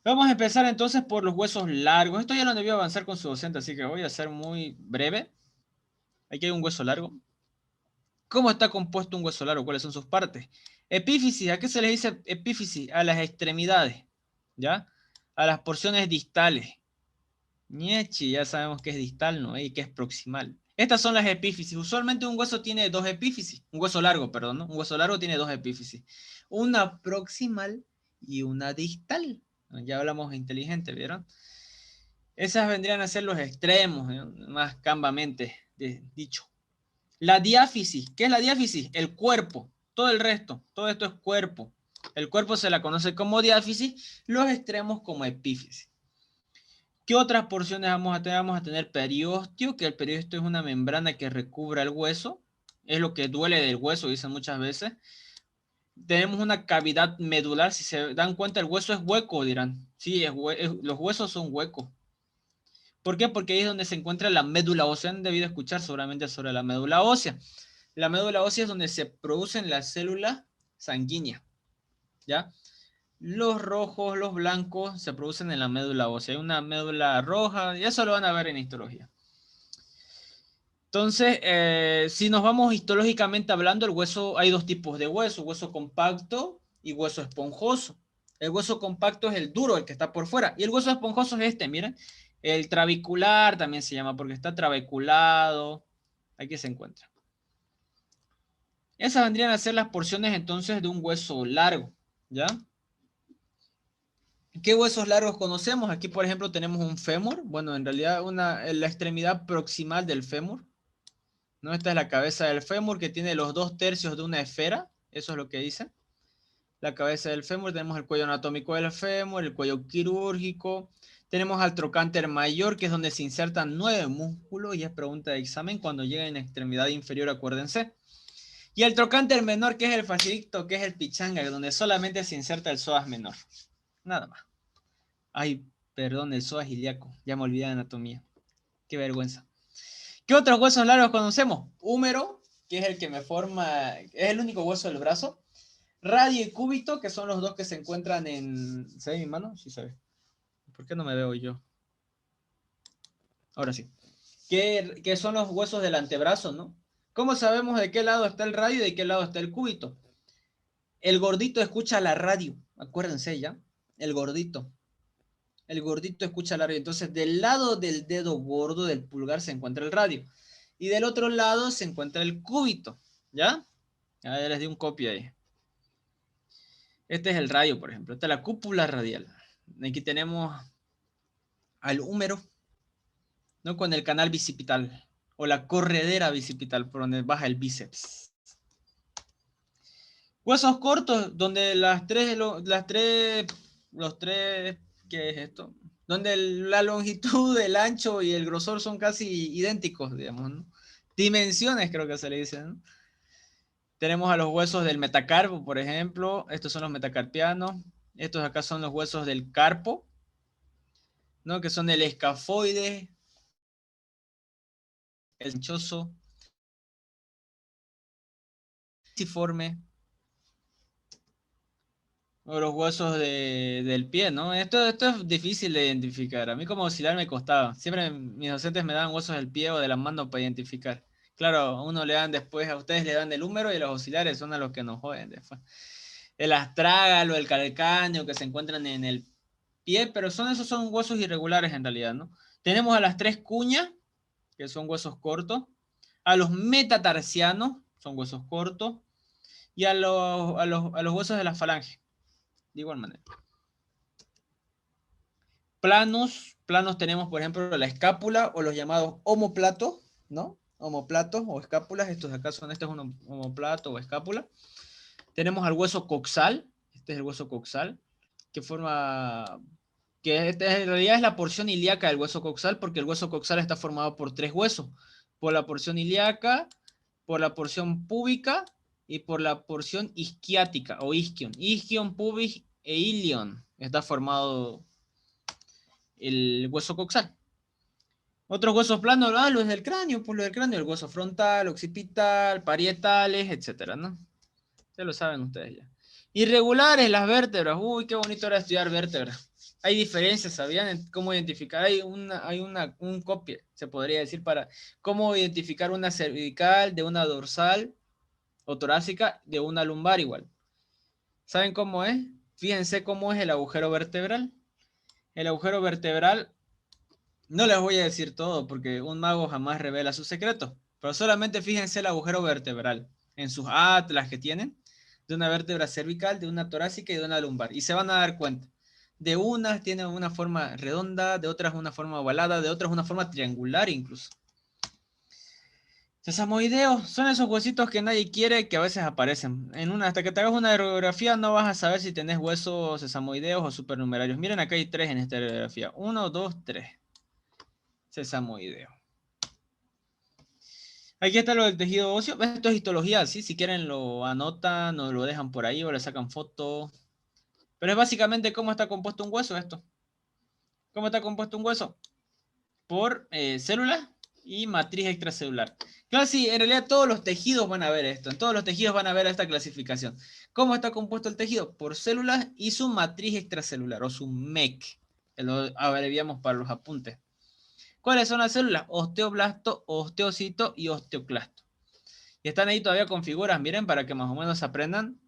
Vamos a empezar entonces por los huesos largos. Esto ya lo debió avanzar con su docente, así que voy a ser muy breve. Aquí hay un hueso largo. ¿Cómo está compuesto un hueso largo? ¿Cuáles son sus partes? Epífisis, ¿a qué se le dice epífisis? A las extremidades, ¿ya? A las porciones distales. Ñechi, ya sabemos que es distal, ¿no? Y que es proximal. Estas son las epífisis. Usualmente un hueso tiene dos epífisis. Un hueso largo, perdón, ¿no? Un hueso largo tiene dos epífisis. Una proximal y una distal. Ya hablamos inteligente, ¿vieron? Esas vendrían a ser los extremos, ¿no? Más cambamente dicho. La diáfisis. ¿Qué es la diáfisis? El cuerpo. Todo el resto. Todo esto es cuerpo. El cuerpo se la conoce como diáfisis, los extremos como epífisis. ¿Qué otras porciones vamos a tener? Vamos a tener periósteo, que el periósteo es una membrana que recubra el hueso. Es lo que duele del hueso, dicen muchas veces. Tenemos una cavidad medular. Si se dan cuenta, el hueso es hueco, dirán. Sí, los huesos son huecos. ¿Por qué? Porque ahí es donde se encuentra la médula ósea. Han debido escuchar seguramente sobre la médula ósea. La médula ósea es donde se producen las células sanguíneas, ¿ya? Los rojos, los blancos se producen en la médula ósea. Hay una médula roja, y eso lo van a ver en histología. Entonces, si nos vamos histológicamente hablando, el hueso, hay dos tipos de hueso compacto y hueso esponjoso. El hueso compacto es el duro, el que está por fuera, y el hueso esponjoso es este, miren, el trabicular también se llama porque está trabeculado, aquí se encuentra. Esas vendrían a ser las porciones entonces de un hueso largo, ¿ya? ¿Qué huesos largos conocemos? Aquí, por ejemplo, tenemos un fémur. Bueno, en realidad la extremidad proximal del fémur. ¿No? Esta es la cabeza del fémur que tiene los 2/3 de una esfera. Eso es lo que dice. La cabeza del fémur. Tenemos el cuello anatómico del fémur, el cuello quirúrgico. Tenemos al trocánter mayor, que es donde se insertan 9 músculos. Y es pregunta de examen cuando llega en extremidad inferior, acuérdense. Y el trocánter menor, que es el facilito, que es el pichanga, donde solamente se inserta el psoas menor. Nada más. Ay, perdón, el psoas ilíaco. Ya me olvidé de anatomía. Qué vergüenza. ¿Qué otros huesos largos conocemos? Húmero, que es el que me forma, es el único hueso del brazo. Radio y cúbito, que son los dos que se encuentran en... ¿Se ve mi mano? Sí se ve. ¿Por qué no me veo yo? Ahora sí. Que son los huesos del antebrazo, ¿no? ¿Cómo sabemos de qué lado está el radio y de qué lado está el cúbito? El gordito escucha la radio, acuérdense ya. El gordito. El gordito escucha la radio. Entonces, del lado del dedo gordo del pulgar se encuentra el radio. Y del otro lado se encuentra el cúbito. ¿Ya? Ya les di un copia ahí. Este es el radio, por ejemplo. Esta es la cúpula radial. Aquí tenemos al húmero, ¿no? Con el canal bicipital. O la corredera bicipital, por donde baja el bíceps. Huesos cortos, donde los tres, ¿qué es esto? Donde la longitud, el ancho y el grosor son casi idénticos, digamos, ¿no? Dimensiones creo que se le dice, ¿no? Tenemos a los huesos del metacarpo, por ejemplo. Estos son los metacarpianos. Estos acá son los huesos del carpo, ¿no? Que son el escafoide, el hinchoso, el ciforme, O los huesos del pie, ¿no? Esto es difícil de identificar. A mí como auxiliar me costaba. Siempre mis docentes me daban huesos del pie o de las manos para identificar. Claro, a uno le dan después, a ustedes le dan el húmero y los auxiliares son a los que nos joden después. El astrágalo, el calcáneo que se encuentran en el pie, pero esos son huesos irregulares en realidad, ¿no? Tenemos a las tres cuñas, que son huesos cortos, a los metatarsianos, son huesos cortos, y a los huesos de la falange, de igual manera. Planos tenemos, por ejemplo, la escápula o los llamados omóplatos, ¿no? Omóplatos o escápulas, estos de acá son, este es un omóplato o escápula. Tenemos al hueso coxal, este es el hueso coxal, que forma, que en realidad es la porción ilíaca del hueso coxal, porque el hueso coxal está formado por tres huesos, por la porción ilíaca, por la porción púbica y por la porción isquiática o isquion. Isquion, pubis e ilion está formado el hueso coxal. Otros huesos planos, los del cráneo, pues los del cráneo, el hueso frontal, occipital, parietales, etcétera, ¿no? Ya lo saben ustedes ya. Irregulares las vértebras. Uy, qué bonito era estudiar vértebras. Hay diferencias, ¿sabían? En cómo identificar. Hay un copia, se podría decir, para cómo identificar una cervical de una dorsal o torácica de una lumbar igual. ¿Saben cómo es? Fíjense cómo es el agujero vertebral. El agujero vertebral, no les voy a decir todo porque un mago jamás revela sus secretos, pero solamente fíjense el agujero vertebral en sus atlas que tienen, de una vértebra cervical, de una torácica y de una lumbar. Y se van a dar cuenta. De unas tienen una forma redonda, de otras una forma ovalada, de otras una forma triangular incluso. Sesamoideos son esos huesitos que nadie quiere que a veces aparecen. Hasta que te hagas una radiografía no vas a saber si tenés huesos sesamoideos o supernumerarios. Miren, acá hay tres en esta radiografía. 1, 2, 3. Sesamoideo. Aquí está lo del tejido óseo. Esto es histología, ¿sí? Si quieren lo anotan o lo dejan por ahí o le sacan foto. Pero es básicamente cómo está compuesto un hueso esto. ¿Cómo está compuesto un hueso? Por células y matriz extracelular. Claro, sí, en realidad todos los tejidos van a ver esto. En todos los tejidos van a ver esta clasificación. ¿Cómo está compuesto el tejido? Por células y su matriz extracelular o su MEC. Que lo abreviamos para los apuntes. ¿Cuáles son las células? Osteoblasto, osteocito y osteoclasto. Y están ahí todavía con figuras, miren, para que más o menos aprendan.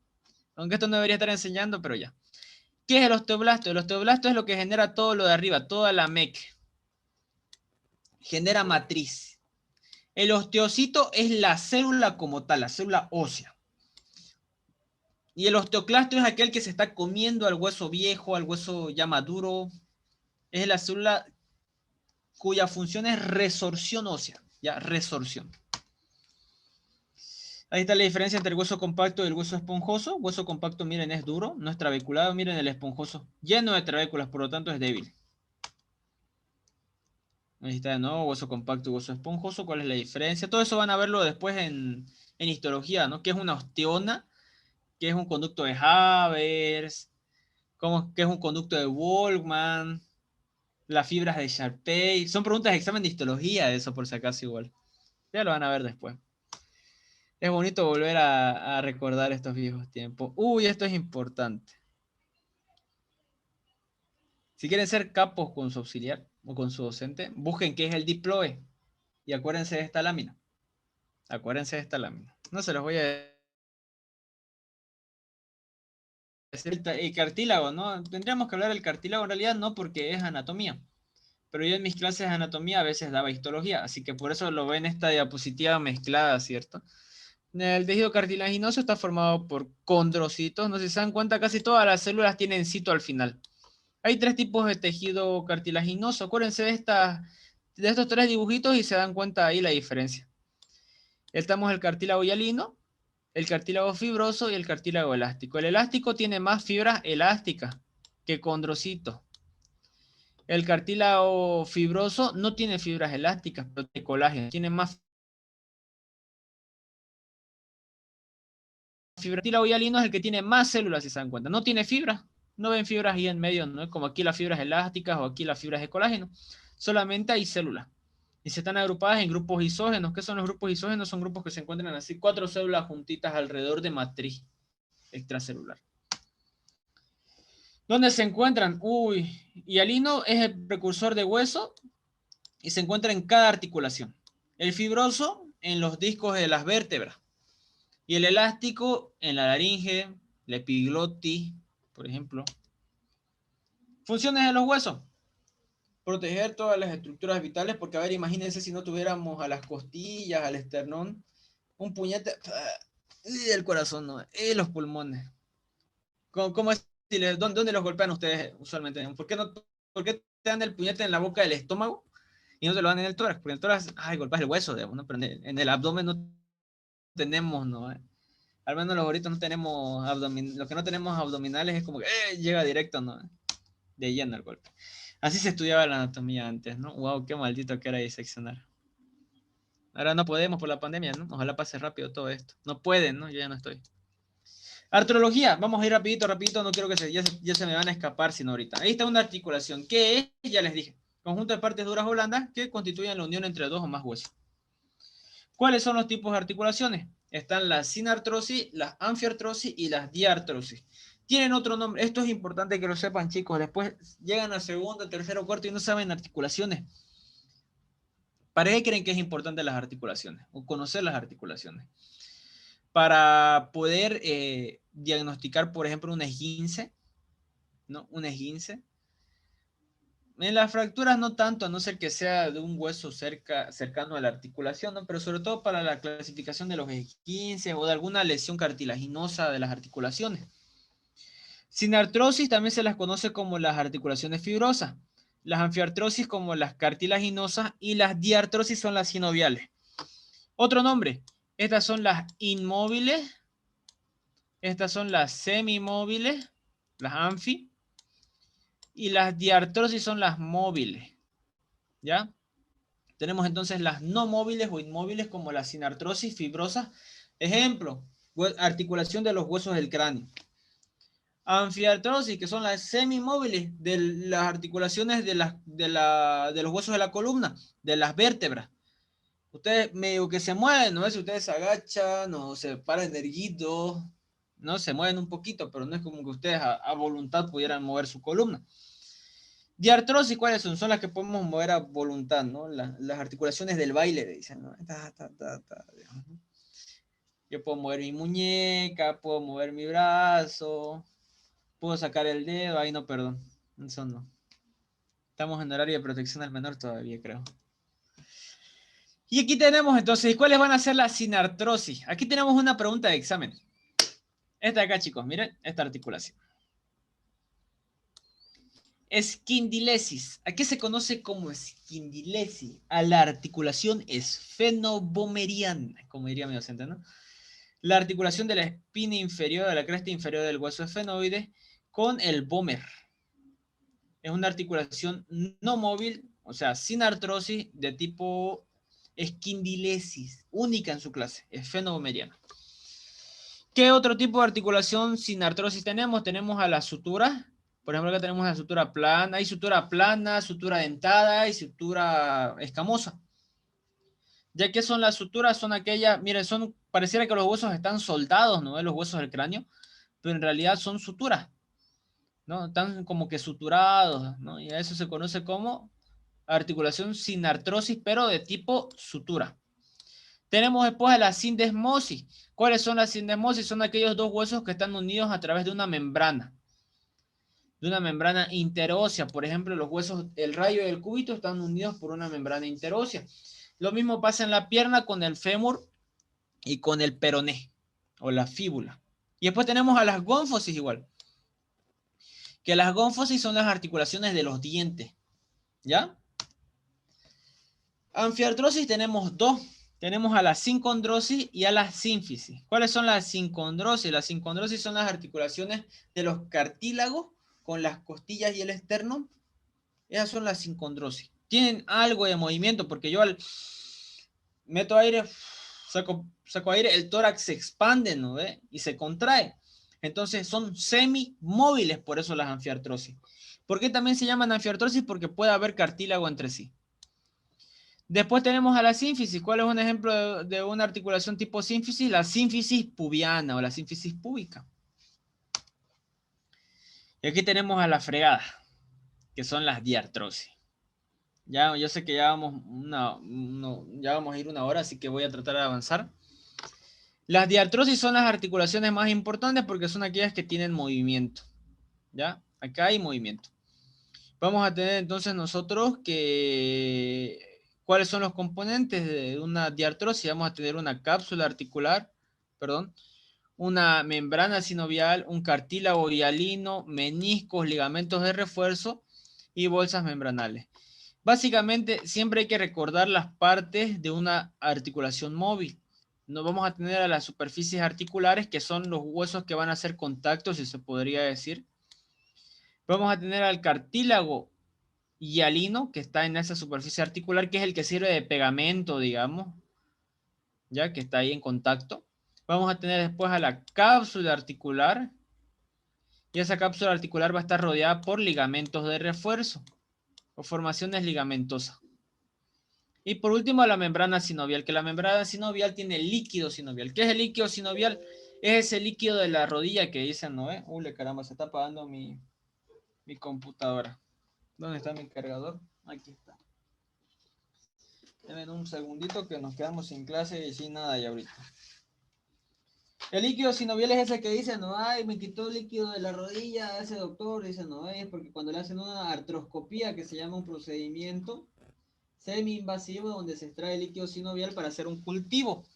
Aunque esto no debería estar enseñando, pero ya. ¿Qué es el osteoblasto? El osteoblasto es lo que genera todo lo de arriba, toda la MEC. Genera matriz. El osteocito es la célula como tal, la célula ósea. Y el osteoclasto es aquel que se está comiendo al hueso viejo, al hueso ya maduro. Es la célula cuya función es resorción ósea. Ya, resorción. Ahí está la diferencia entre el hueso compacto y el hueso esponjoso. Hueso compacto, miren, es duro, no es trabeculado. Miren el esponjoso, lleno de trabéculas, por lo tanto es débil. Ahí está de nuevo, hueso compacto y hueso esponjoso. ¿Cuál es la diferencia? Todo eso van a verlo después en histología, ¿no? ¿Qué es una osteona? ¿Qué es un conducto de Havers? ¿Qué es un conducto de Volkmann? Las fibras de Sharpey. Son preguntas de examen de histología, eso por si acaso igual. Ya lo van a ver después. Es bonito volver a recordar estos viejos tiempos. Uy, esto es importante. Si quieren ser capos con su auxiliar o con su docente, busquen qué es el diploe y acuérdense de esta lámina. Acuérdense de esta lámina. No se los voy a decir. El cartílago, ¿no? Tendríamos que hablar del cartílago en realidad, no porque es anatomía. Pero yo en mis clases de anatomía a veces daba histología, así que por eso lo ven esta diapositiva mezclada, ¿cierto? El tejido cartilaginoso está formado por condrocitos. No sé si se dan cuenta, casi todas las células tienen cito al final. Hay tres tipos de tejido cartilaginoso. Acuérdense de estos tres dibujitos y se dan cuenta ahí la diferencia. Estamos el cartílago hialino, el cartílago fibroso y el cartílago elástico. El elástico tiene más fibras elásticas que condrocitos. El cartílago fibroso no tiene fibras elásticas, pero tiene colágeno. Tiene más fibra. El cartílago hialino es el que tiene más células, si se dan cuenta. No tiene fibras. No ven fibras ahí en medio, no es como aquí las fibras elásticas o aquí las fibras de colágeno. Solamente hay células. Y se están agrupadas en grupos isógenos. ¿Qué son los grupos isógenos? Son grupos que se encuentran así, 4 células juntitas alrededor de matriz extracelular. ¿Dónde se encuentran? Uy, hialino es el precursor de hueso y se encuentra en cada articulación. El fibroso en los discos de las vértebras y el elástico en la laringe, la epiglotis, por ejemplo. Funciones de los huesos. Proteger todas las estructuras vitales, porque a ver, imagínense si no tuviéramos a las costillas, al esternón, un puñete, y el corazón, ¿no? Y los pulmones. ¿Cómo es? ¿Dónde los golpean ustedes usualmente? ¿Por qué te dan el puñete en la boca del estómago y no te lo dan en el tórax? Porque en el tórax, ay, golpeas el hueso, digamos, ¿no? Pero en el abdomen no tenemos, ¿no? Al menos los ahorita no tenemos abdominales, lo que no tenemos abdominales es como que llega directo, ¿no? De lleno el golpe. Así se estudiaba la anatomía antes, ¿no? Wow, qué maldito que era diseccionar. Ahora no podemos por la pandemia, ¿no? Ojalá pase rápido todo esto. No pueden, ¿no? Yo ya no estoy. Artrología, vamos a ir rapidito, rapidito, no quiero que ya se me van a escapar sino ahorita. Ahí está una articulación, ¿qué es? Ya les dije. Conjunto de partes duras o blandas que constituyen la unión entre dos o más huesos. ¿Cuáles son los tipos de articulaciones? Están las sinartrosis, las anfiartrosis y las diartrosis. Tienen otro nombre. Esto es importante que lo sepan, chicos. Después llegan a segundo, tercero, cuarto y no saben articulaciones. ¿Para qué creen que es importante las articulaciones? O conocer las articulaciones. Para poder diagnosticar, por ejemplo, un esguince, ¿no? Un esguince. En las fracturas no tanto, a no ser que sea de un hueso cercano a la articulación, ¿no? Pero sobre todo para la clasificación de los esguinces o de alguna lesión cartilaginosa de las articulaciones. Sin artrosis también se las conoce como las articulaciones fibrosas, las anfiartrosis como las cartilaginosas y las diartrosis son las sinoviales. Otro nombre, estas son las inmóviles, estas son las semimóviles, las anfi, y las diartrosis son las móviles, ¿ya? Tenemos entonces las no móviles o inmóviles como la sinartrosis fibrosa. Ejemplo, articulación de los huesos del cráneo. Anfiartrosis, que son las semimóviles de las articulaciones de los huesos de la columna, de las vértebras. Ustedes medio que se mueven, ¿no? Si ustedes se agachan o se paran erguidos, ¿no? Se mueven un poquito, pero no es como que ustedes a voluntad pudieran mover su columna. Diartrosis, ¿cuáles son? Son las que podemos mover a voluntad, ¿no? Las articulaciones del baile, dicen, ¿no? Yo puedo mover mi muñeca, puedo mover mi brazo, puedo sacar el dedo, ahí no, perdón, eso no. Estamos en horario de protección al menor todavía, creo. Y aquí tenemos entonces, ¿cuáles van a ser las sinartrosis? Aquí tenemos una pregunta de examen. Esta de acá, chicos, miren, esta articulación. Esquindilesis. ¿A qué se conoce como esquindilesis? A la articulación esfenobomeriana, como diría mi docente, ¿no? La articulación de la espina inferior, de la cresta inferior del hueso esfenoide con el bómer. Es una articulación no móvil, o sea, sin artrosis, de tipo esquindilesis, única en su clase, esfenobomeriana. ¿Qué otro tipo de articulación sin artrosis tenemos? Tenemos a las suturas. Por ejemplo, acá tenemos la sutura plana. Hay sutura plana, sutura dentada y sutura escamosa. Ya que son las suturas, son aquellas, miren, pareciera que los huesos están soldados, ¿no? Los huesos del cráneo, pero en realidad son suturas, ¿no? Están como que suturados, ¿no? Y a eso se conoce como articulación sin artrosis, pero de tipo sutura. Tenemos después la sindesmosis. ¿Cuáles son las sindesmosis? Son aquellos dos huesos que están unidos a través de una membrana interósea. Por ejemplo, los huesos, el rayo y el cúbito están unidos por una membrana interósea. Lo mismo pasa en la pierna con el fémur y con el peroné o la fíbula. Y después tenemos a las gónfosis igual. Que las gónfosis son las articulaciones de los dientes. ¿Ya? Anfiartrosis tenemos dos. Tenemos a la sincondrosis y a la sínfisis. ¿Cuáles son las sincondrosis? Las sincondrosis son las articulaciones de los cartílagos con las costillas y el esternón. Esas son las sincondrosis. Tienen algo de movimiento porque yo al meto aire, saco aire, el tórax se expande, ¿no ve? Y se contrae. Entonces son semimóviles, por eso las anfiartrosis. ¿Por qué también se llaman anfiartrosis? Porque puede haber cartílago entre sí. Después tenemos a la sínfisis. ¿Cuál es un ejemplo de una articulación tipo sínfisis? La sínfisis pubiana o la sínfisis púbica. Y aquí tenemos a la fregada, que son las diartrosis. Ya, yo sé que ya vamos, ya vamos a ir una hora, así que voy a tratar de avanzar. Las diartrosis son las articulaciones más importantes porque son aquellas que tienen movimiento. ¿Ya? Acá hay movimiento. Vamos a tener entonces nosotros que... ¿Cuáles son los componentes de una diartrosis? Vamos a tener una cápsula articular, perdón, una membrana sinovial, un cartílago hialino, meniscos, ligamentos de refuerzo y bolsas membranales. Básicamente, siempre hay que recordar las partes de una articulación móvil. Nos vamos a tener a las superficies articulares, que son los huesos que van a hacer contacto, si se podría decir. Vamos a tener al cartílago hialino, que está en esa superficie articular, que es el que sirve de pegamento, digamos, ya que está ahí en contacto. Vamos a tener después a la cápsula articular, y esa cápsula articular va a estar rodeada por ligamentos de refuerzo o formaciones ligamentosas. Y por último, la membrana sinovial, que la membrana sinovial tiene líquido sinovial. ¿Qué es el líquido sinovial? Es ese líquido de la rodilla que dicen, ¿no? Caramba, se está apagando mi computadora. ¿Dónde está mi cargador? Aquí está. Denme un segundito que nos quedamos sin clase y sin nada ya ahorita. El líquido sinovial es ese que dice, no, ay, me quitó el líquido de la rodilla ese doctor. Dice, no, es porque cuando le hacen una artroscopía, que se llama un procedimiento semi-invasivo donde se extrae el líquido sinovial para hacer un cultivo,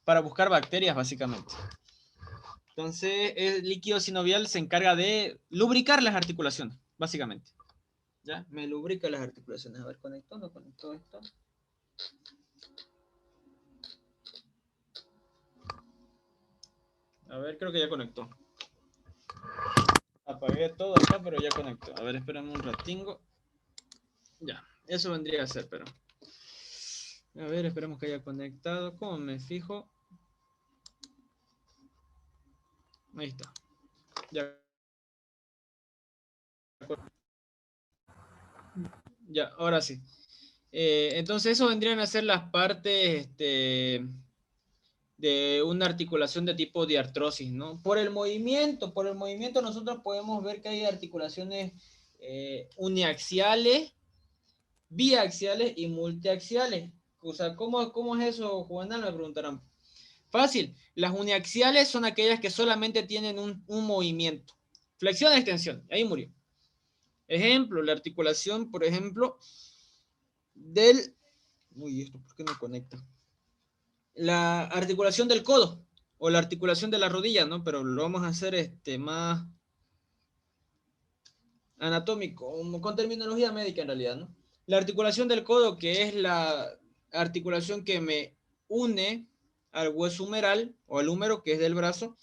para buscar bacterias básicamente. Entonces, el líquido sinovial se encarga de lubricar las articulaciones, básicamente. ¿Ya? Me lubrica las articulaciones. A ver, ¿conectó o no conectó esto? A ver, creo que ya conectó. Apagué todo acá, pero ya conectó. A ver, espérame un ratingo. Ya, eso vendría a ser, pero... A ver, esperemos que haya conectado. ¿Cómo me fijo? Ahí está. Ya. Ya, ahora sí. Entonces, eso vendrían a ser las partes de una articulación de tipo diartrosis, ¿no? Por el movimiento nosotros podemos ver que hay articulaciones uniaxiales, biaxiales y multiaxiales. O sea, ¿cómo es eso, Juvenal? Me preguntarán. Fácil. Las uniaxiales son aquellas que solamente tienen un movimiento. Flexión, extensión. Ahí murió. Ejemplo, la articulación, por ejemplo, del... Uy, ¿esto por qué no conecta? La articulación del codo o la articulación de la rodilla, ¿no? Pero lo vamos a hacer más anatómico, con terminología médica en realidad, ¿no? La articulación del codo, que es la articulación que me une al hueso humeral o al húmero, que es del brazo,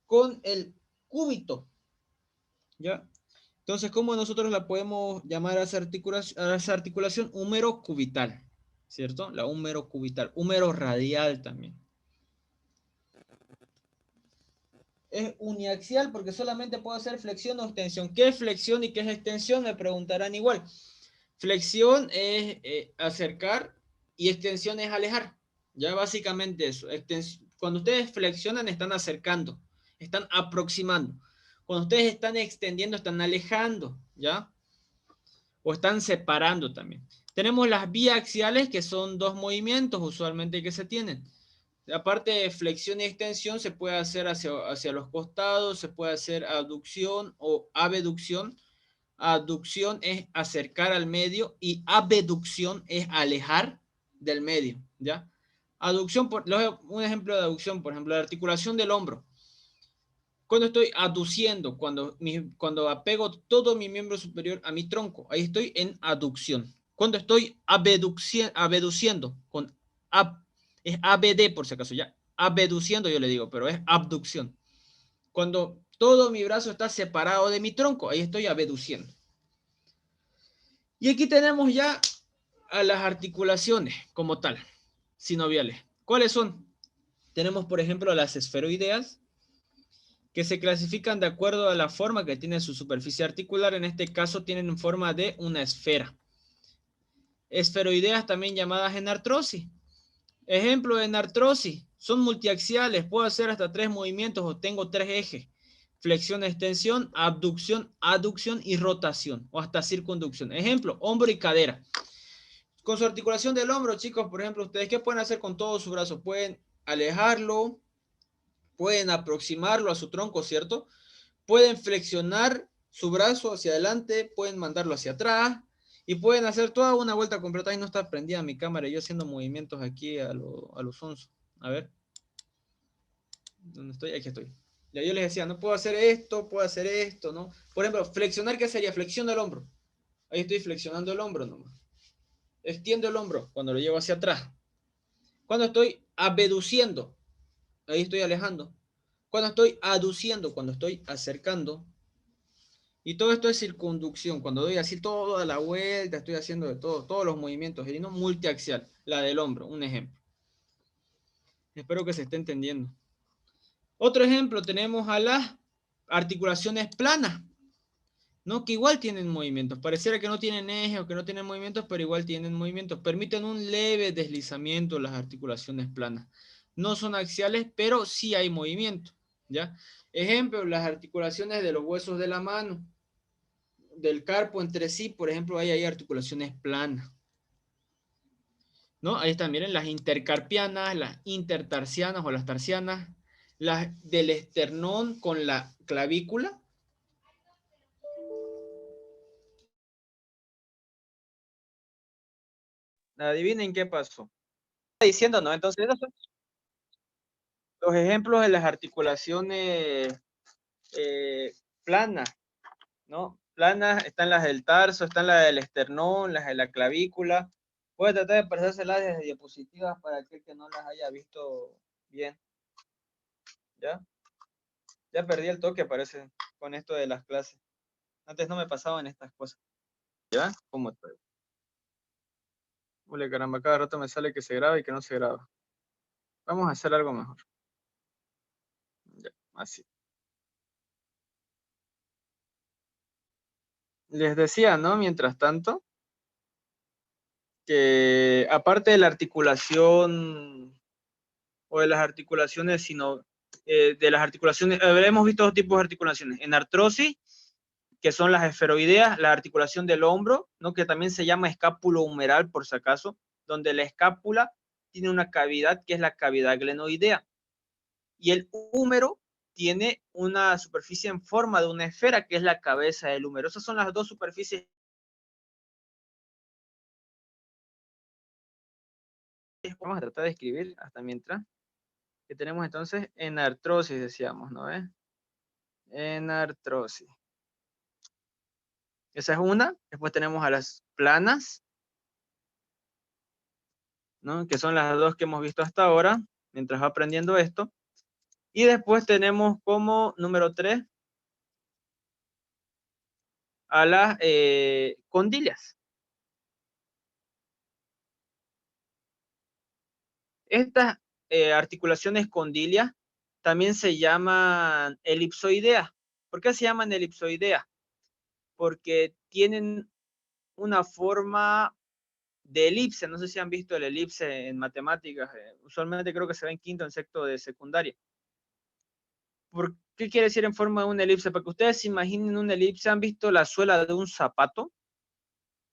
con el cúbito, ¿ya? Entonces, ¿cómo nosotros la podemos llamar a esa articulación? Húmero cubital, ¿cierto? La húmero cubital, húmero radial también. Es uniaxial porque solamente puedo hacer flexión o extensión. ¿Qué es flexión y qué es extensión? Me preguntarán igual. Flexión es acercar y extensión es alejar. Ya básicamente eso. Cuando ustedes flexionan están acercando, están aproximando. Cuando ustedes están extendiendo están alejando, ¿ya? O están separando también. Tenemos las biaxiales, que son dos movimientos usualmente que se tienen. Aparte de flexión y extensión, se puede hacer hacia los costados, se puede hacer aducción o abducción. Aducción es acercar al medio y abducción es alejar del medio, ¿ya? Aducción, un ejemplo de aducción, por ejemplo, la articulación del hombro. Cuando estoy aduciendo, cuando apego todo mi miembro superior a mi tronco, ahí estoy en aducción. Cuando estoy abduciendo, es ABD por si acaso, ya. Abduciendo yo le digo, pero es abducción. Cuando todo mi brazo está separado de mi tronco, ahí estoy abduciendo. Y aquí tenemos ya a las articulaciones como tal, sinoviales. ¿Cuáles son? Tenemos, por ejemplo, las esferoideas, que se clasifican de acuerdo a la forma que tiene su superficie articular. En este caso tienen forma de una esfera. Esferoideas también llamadas enartrosis. Ejemplo de enartrosis, son multiaxiales, puedo hacer hasta 3 movimientos o tengo 3 ejes. flexión, extensión, abducción, aducción y rotación, o hasta circunducción. Ejemplo, hombro y cadera. Con su articulación del hombro, chicos, por ejemplo, ¿ustedes qué pueden hacer con todo su brazo? Pueden alejarlo, pueden aproximarlo a su tronco, ¿cierto? Pueden flexionar su brazo hacia adelante, pueden mandarlo hacia atrás y pueden hacer toda una vuelta completa. Ahí no está prendida mi cámara, yo haciendo movimientos aquí a los onzos. A ver. ¿Dónde estoy? Aquí estoy. Ya yo les decía, no puedo hacer esto, ¿no? Por ejemplo, flexionar, ¿qué sería? Flexión del hombro. Ahí estoy flexionando el hombro nomás. Extiendo el hombro cuando lo llevo hacia atrás. Cuando estoy abduciendo, ahí estoy alejando. Cuando estoy aduciendo, cuando estoy acercando. Y todo esto es circunducción. Cuando doy así toda la vuelta, estoy haciendo de todo, todos los movimientos. Y no multiaxial, la del hombro, un ejemplo. Espero que se esté entendiendo. Otro ejemplo, tenemos a las articulaciones planas, ¿no? Que igual tienen movimientos. Pareciera que no tienen eje o que no tienen movimientos, pero igual tienen movimientos. Permiten un leve deslizamiento las articulaciones planas. No son axiales, pero sí hay movimiento, ¿ya? Ejemplo, las articulaciones de los huesos de la mano, del carpo entre sí, por ejemplo, ahí hay articulaciones planas, ¿no? Ahí están, miren, las intercarpianas, las intertarsianas o las tarsianas, las del esternón con la clavícula. Adivinen qué pasó. Está diciendo, ¿no? Entonces, esos son los ejemplos de las articulaciones planas, ¿no? Planas están las del tarso, están las del esternón, las de la clavícula. Voy a tratar de pasárselas desde diapositivas para aquel que no las haya visto bien. ¿Ya? Ya perdí el toque, parece, con esto de las clases. Antes no me pasaban estas cosas. ¿Ya? ¿Cómo estoy? Ule, caramba, cada rato me sale que se graba y que no se graba. Vamos a hacer algo mejor. Ya, así. Les decía, ¿no? Mientras tanto, que aparte de la articulación o de las articulaciones, sino de las articulaciones, hemos visto dos tipos de articulaciones. En artrosis, que son las esferoideas, la articulación del hombro, ¿no? Que también se llama escápulo humeral, por si acaso, donde la escápula tiene una cavidad que es la cavidad glenoidea. Y el húmero tiene una superficie en forma de una esfera, que es la cabeza del húmero. Esas son las dos superficies. Vamos a tratar de escribir hasta mientras. Que tenemos entonces en artrosis, decíamos, ¿no? En artrosis. Esa es una. Después tenemos a las planas, ¿no? Que son las dos que hemos visto hasta ahora, mientras va aprendiendo esto. Y después tenemos como número 3 a las condilias. Estas articulaciones condilias también se llaman elipsoideas. ¿Por qué se llaman elipsoideas? Porque tienen una forma de elipse. No sé si han visto el elipse en matemáticas. Usualmente creo que se ve en quinto, en sexto de secundaria. ¿Por qué quiere decir en forma de una elipse? Para que ustedes se imaginen una elipse. ¿Han visto la suela de un zapato?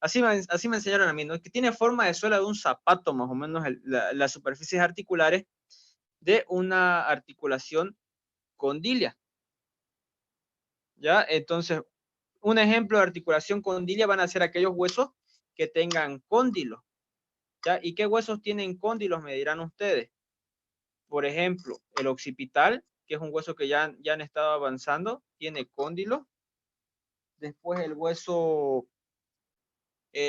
Así me enseñaron a mí, ¿no? Que tiene forma de suela de un zapato, más o menos, las superficies articulares de una articulación condilia. ¿Ya? Entonces, un ejemplo de articulación condilia van a ser aquellos huesos que tengan cóndilo. ¿Ya? ¿Y qué huesos tienen cóndilos? Me dirán ustedes. Por ejemplo, el occipital, que es un hueso que ya han estado avanzando, tiene cóndilo. Después el hueso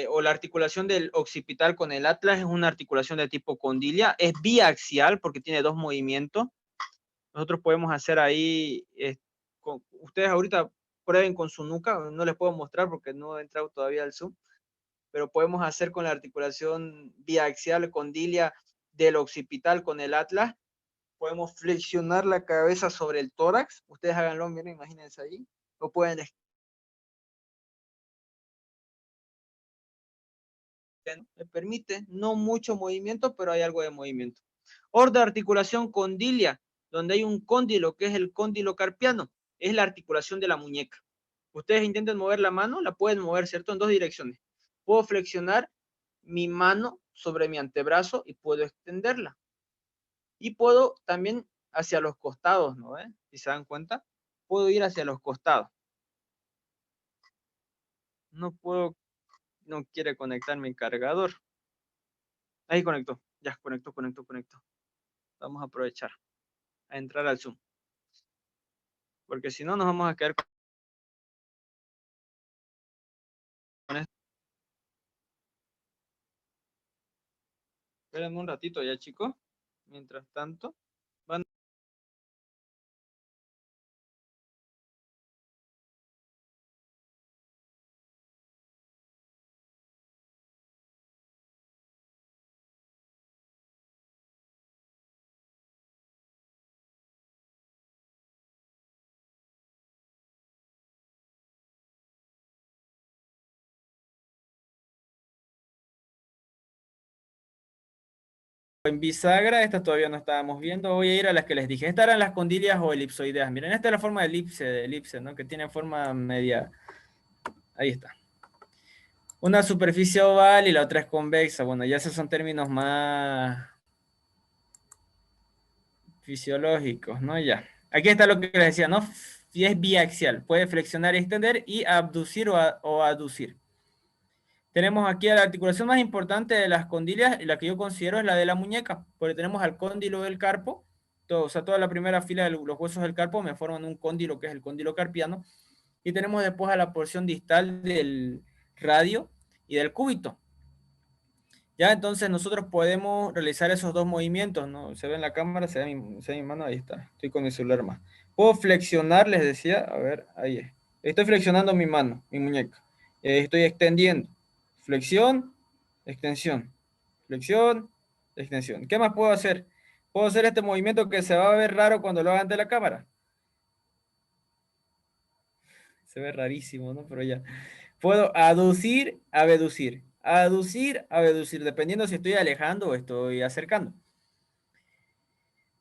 o la articulación del occipital con el atlas es una articulación de tipo condilia. Es biaxial porque tiene dos movimientos. Nosotros podemos hacer ahí, ustedes ahorita prueben con su nuca, no les puedo mostrar porque no he entrado todavía al Zoom, pero podemos hacer con la articulación biaxial condilia del occipital con el atlas. Podemos flexionar la cabeza sobre el tórax. Ustedes háganlo, miren, imagínense ahí. O pueden me permite no mucho movimiento, pero hay algo de movimiento. Orden de articulación condilia, donde hay un cóndilo, que es el cóndilo carpiano. es la articulación de la muñeca. Ustedes intenten mover la mano, la pueden mover, ¿cierto? En dos direcciones. Puedo flexionar mi mano sobre mi antebrazo y puedo extenderla. Y puedo también hacia los costados, ¿no? Si se dan cuenta, puedo ir hacia los costados. No puedo, no quiere conectar mi cargador. Ahí conectó, ya conectó. Vamos a aprovechar a entrar al Zoom. Porque si no, nos vamos a quedar con esto. Esperen un ratito ya, chicos. Mientras tanto, van. En bisagra, estas todavía no estábamos viendo. Voy a ir a las que les dije. Estas eran las condilias o elipsoideas. Miren, esta es la forma de elipse, ¿no? Que tiene forma media. Ahí está. Una superficie oval y la otra es convexa. Bueno, ya esos son términos más fisiológicos, ¿no? Ya. Aquí está lo que les decía, ¿no? Y es biaxial. Puede flexionar y extender y abducir o aducir. Tenemos aquí a la articulación más importante de las condilias, y la que yo considero es la de la muñeca, porque tenemos al cóndilo del carpo, o sea, toda la primera fila de los huesos del carpo me forman un cóndilo, que es el cóndilo carpiano, y tenemos después a la porción distal del radio y del cúbito. Ya, entonces nosotros podemos realizar esos dos movimientos, ¿no? Se ve en la cámara, se ve mi mano, ahí está, estoy con mi celular más. Puedo flexionar, les decía, a ver, ahí es. Estoy flexionando mi mano, mi muñeca. Estoy extendiendo. Flexión, extensión. Flexión, extensión. ¿Qué más puedo hacer? Puedo hacer este movimiento que se va a ver raro cuando lo haga ante la cámara. Se ve rarísimo, ¿no? Pero ya. Puedo aducir, abducir. Aducir, abducir, dependiendo si estoy alejando o estoy acercando.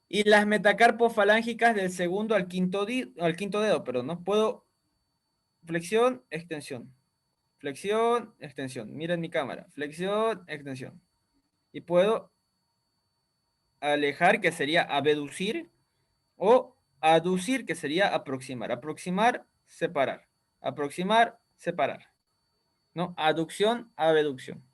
Y las metacarpofalángicas del segundo al quinto dedo, pero no puedo. Flexión, extensión. Flexión, extensión. Miren mi cámara. Flexión, extensión. Y puedo alejar, que sería abducir, o aducir, que sería aproximar. Aproximar, separar. Aproximar, separar. ¿No? Aducción, abducción.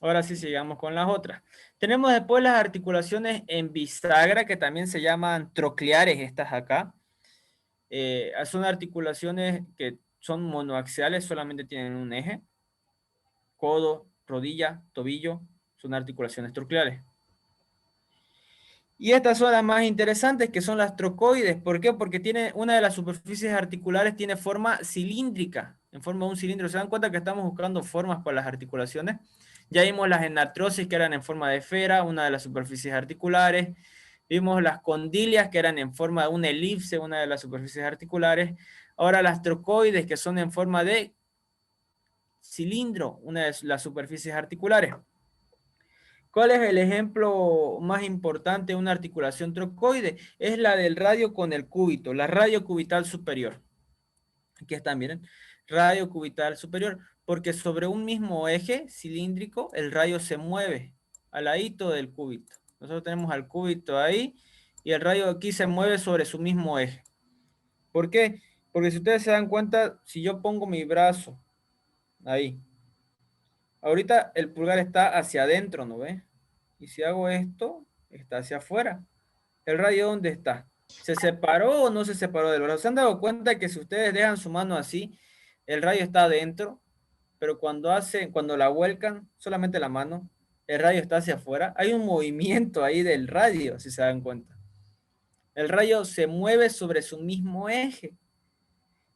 Ahora sí sigamos con las otras. Tenemos después las articulaciones en bisagra, que también se llaman trocleares, estas acá. Son articulaciones que son monoaxiales, solamente tienen un eje. Codo, rodilla, tobillo, son articulaciones trocleares. Y estas son las más interesantes, que son las trocoides. ¿Por qué? Porque tiene una de las superficies articulares tiene forma cilíndrica, en forma de un cilindro. ¿Se dan cuenta que estamos buscando formas para las articulaciones? Ya vimos las enartrosis, que eran en forma de esfera, una de las superficies articulares. Vimos las condilias, que eran en forma de una elipse, una de las superficies articulares. Ahora las trocoides, que son en forma de cilindro, una de las superficies articulares. ¿Cuál es el ejemplo más importante de una articulación trocoide? Es la del radio con el cúbito, la radio cubital superior. Aquí están, miren, radio cubital superior, porque sobre un mismo eje cilíndrico el radio se mueve al ladito del cúbito. Nosotros tenemos al cúbito ahí y el radio aquí se mueve sobre su mismo eje. ¿Por qué? Porque si ustedes se dan cuenta, si yo pongo mi brazo ahí, ahorita el pulgar está hacia adentro, ¿no ve? Y si hago esto, está hacia afuera. ¿El radio dónde está? ¿Se separó o no se separó del brazo? ¿Se han dado cuenta que si ustedes dejan su mano así, el radio está adentro, pero cuando la vuelcan, solamente la mano, el radio está hacia afuera? Hay un movimiento ahí del radio, si se dan cuenta. El radio se mueve sobre su mismo eje,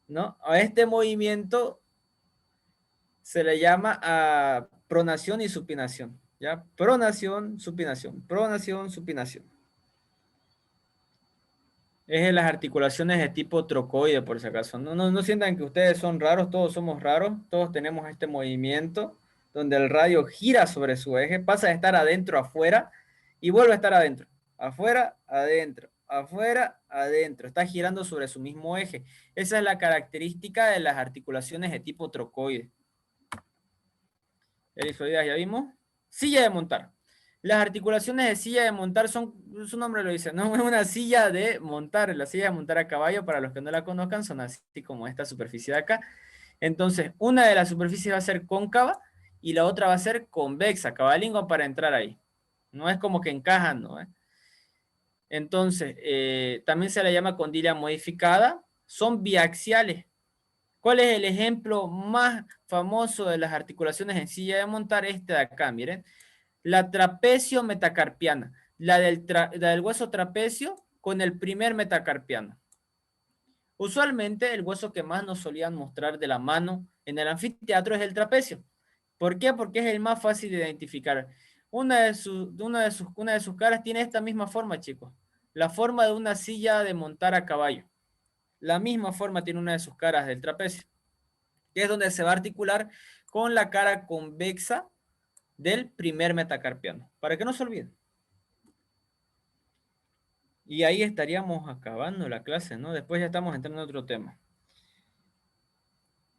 ¿no? A este movimiento se le llama a pronación y supinación, ¿ya? Pronación, supinación, pronación, supinación. Es de las articulaciones de tipo trocoide, por si acaso. No sientan que ustedes son raros, todos somos raros, todos tenemos este movimiento donde el radio gira sobre su eje, pasa de estar adentro a afuera y vuelve a estar adentro, afuera, adentro, afuera, adentro. Está girando sobre su mismo eje. Esa es la característica de las articulaciones de tipo trocoide. Elipsoides, ya vimos. Silla de montar. Las articulaciones de silla de montar son, su nombre lo dice, no es una silla de montar. La silla de montar a caballo, para los que no la conozcan, son así como esta superficie de acá. Entonces, una de las superficies va a ser cóncava y la otra va a ser convexa, cabalín para entrar ahí. No es como que encajan, ¿no? Entonces, también se le llama condilla modificada. Son biaxiales. ¿Cuál es el ejemplo más famoso de las articulaciones en silla de montar? Este de acá, miren. La trapecio metacarpiana. La del hueso trapecio con el primer metacarpiano. Usualmente el hueso que más nos solían mostrar de la mano en el anfiteatro es el trapecio. ¿Por qué? Porque es el más fácil de identificar. Una de sus caras tiene esta misma forma, chicos. La forma de una silla de montar a caballo. La misma forma tiene una de sus caras del trapecio, que es donde se va a articular con la cara convexa del primer metacarpiano. Para que no se olviden. Y ahí estaríamos acabando la clase, ¿no? Después ya estamos entrando en otro tema.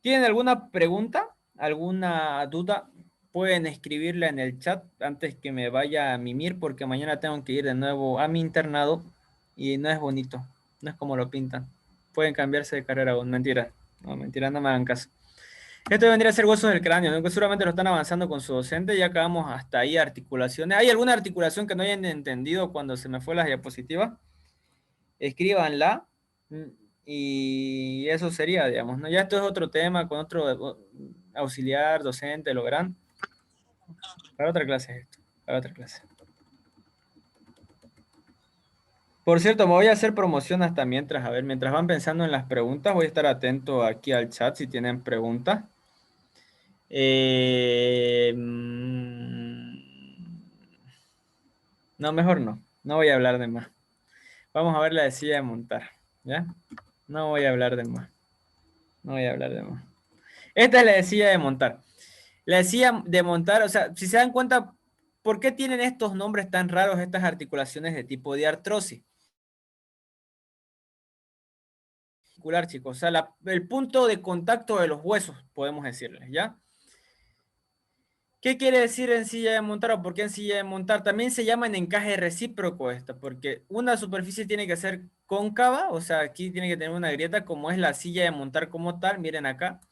¿Tienen alguna pregunta? ¿Alguna duda? Pueden escribirla en el chat antes que me vaya a mimir, porque mañana tengo que ir de nuevo a mi internado y no es bonito, no es como lo pintan. Pueden cambiarse de carrera aún, mentira. No, mentira, no me hagan caso. Esto vendría a ser huesos del cráneo, ¿no? Que seguramente lo están avanzando con su docente, ya acabamos hasta ahí articulaciones. ¿Hay alguna articulación que no hayan entendido cuando se me fue la diapositiva? Escríbanla. Y eso sería, digamos, ¿no? Ya esto es otro tema con otro auxiliar, docente, lo verán. Para otra clase esto, para otra clase. Por cierto, me voy a hacer promoción hasta mientras, a ver, mientras van pensando en las preguntas, voy a estar atento aquí al chat si tienen preguntas. No, mejor no, no voy a hablar de más. Vamos a ver la de silla de montar, ¿ya? No voy a hablar de más, no voy a hablar de más. Esta es la de silla de montar. La de silla de montar, o sea, si se dan cuenta, ¿por qué tienen estos nombres tan raros estas articulaciones de tipo de artrosis? Chicos, o sea, el punto de contacto de los huesos, podemos decirles, ¿ya? ¿Qué quiere decir en silla de montar o por qué en silla de montar? También se llama en encaje recíproco esta, porque una superficie tiene que ser cóncava, o sea, aquí tiene que tener una grieta como es la silla de montar como tal, miren acá,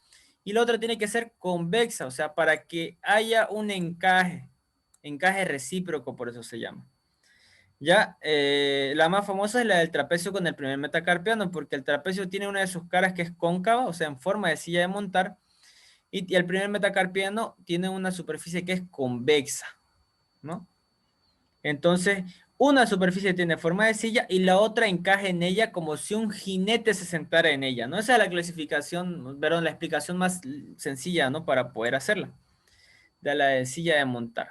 y la otra tiene que ser convexa, o sea, para que haya un encaje recíproco, por eso se llama. Ya, la más famosa es la del trapecio con el primer metacarpiano, porque el trapecio tiene una de sus caras que es cóncava, o sea, en forma de silla de montar, y el primer metacarpiano tiene una superficie que es convexa, ¿no? Entonces, una superficie tiene forma de silla y la otra encaja en ella como si un jinete se sentara en ella, ¿no? Esa es la clasificación, perdón, la explicación más sencilla, ¿no? Para poder hacerla, de la de silla de montar.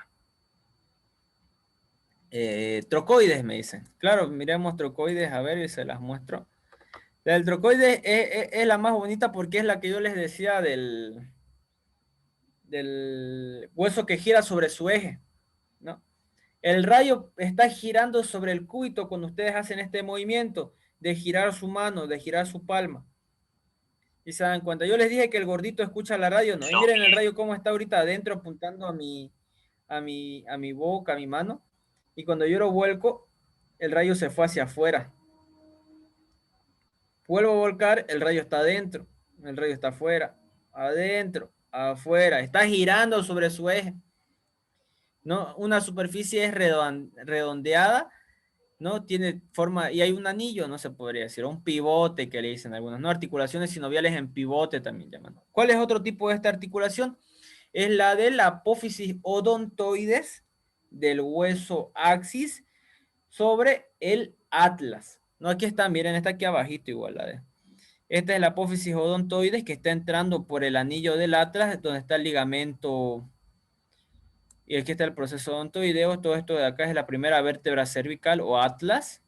Trocoides, me dicen. Claro, miremos trocoides, a ver, y se las muestro. La del trocoide es la más bonita porque es la que yo les decía del hueso que gira sobre su eje, ¿no? El rayo está girando sobre el cúbito cuando ustedes hacen este movimiento de girar su mano, de girar su palma. Y se dan cuenta. Yo les dije que el gordito escucha la radio, ¿no? Y miren el rayo cómo está ahorita adentro apuntando a mi boca, a mi mano. Y cuando yo lo vuelco, el rayo se fue hacia afuera. Vuelvo a volcar, el rayo está adentro, el rayo está afuera, adentro, afuera. Está girando sobre su eje. ¿No? Una superficie es redondeada, ¿no? Tiene forma, y hay un anillo, no se podría decir, un pivote que le dicen algunos, ¿no? Articulaciones sinoviales en pivote también llaman. ¿Cuál es otro tipo de esta articulación? Es la de la apófisis odontoides del hueso axis sobre el atlas. No, aquí está, miren, está aquí abajito igual la de. Esta es la apófisis odontoides que está entrando por el anillo del atlas, donde está el ligamento. Y aquí está el proceso odontoideo. Todo esto de acá es la primera vértebra cervical o atlas.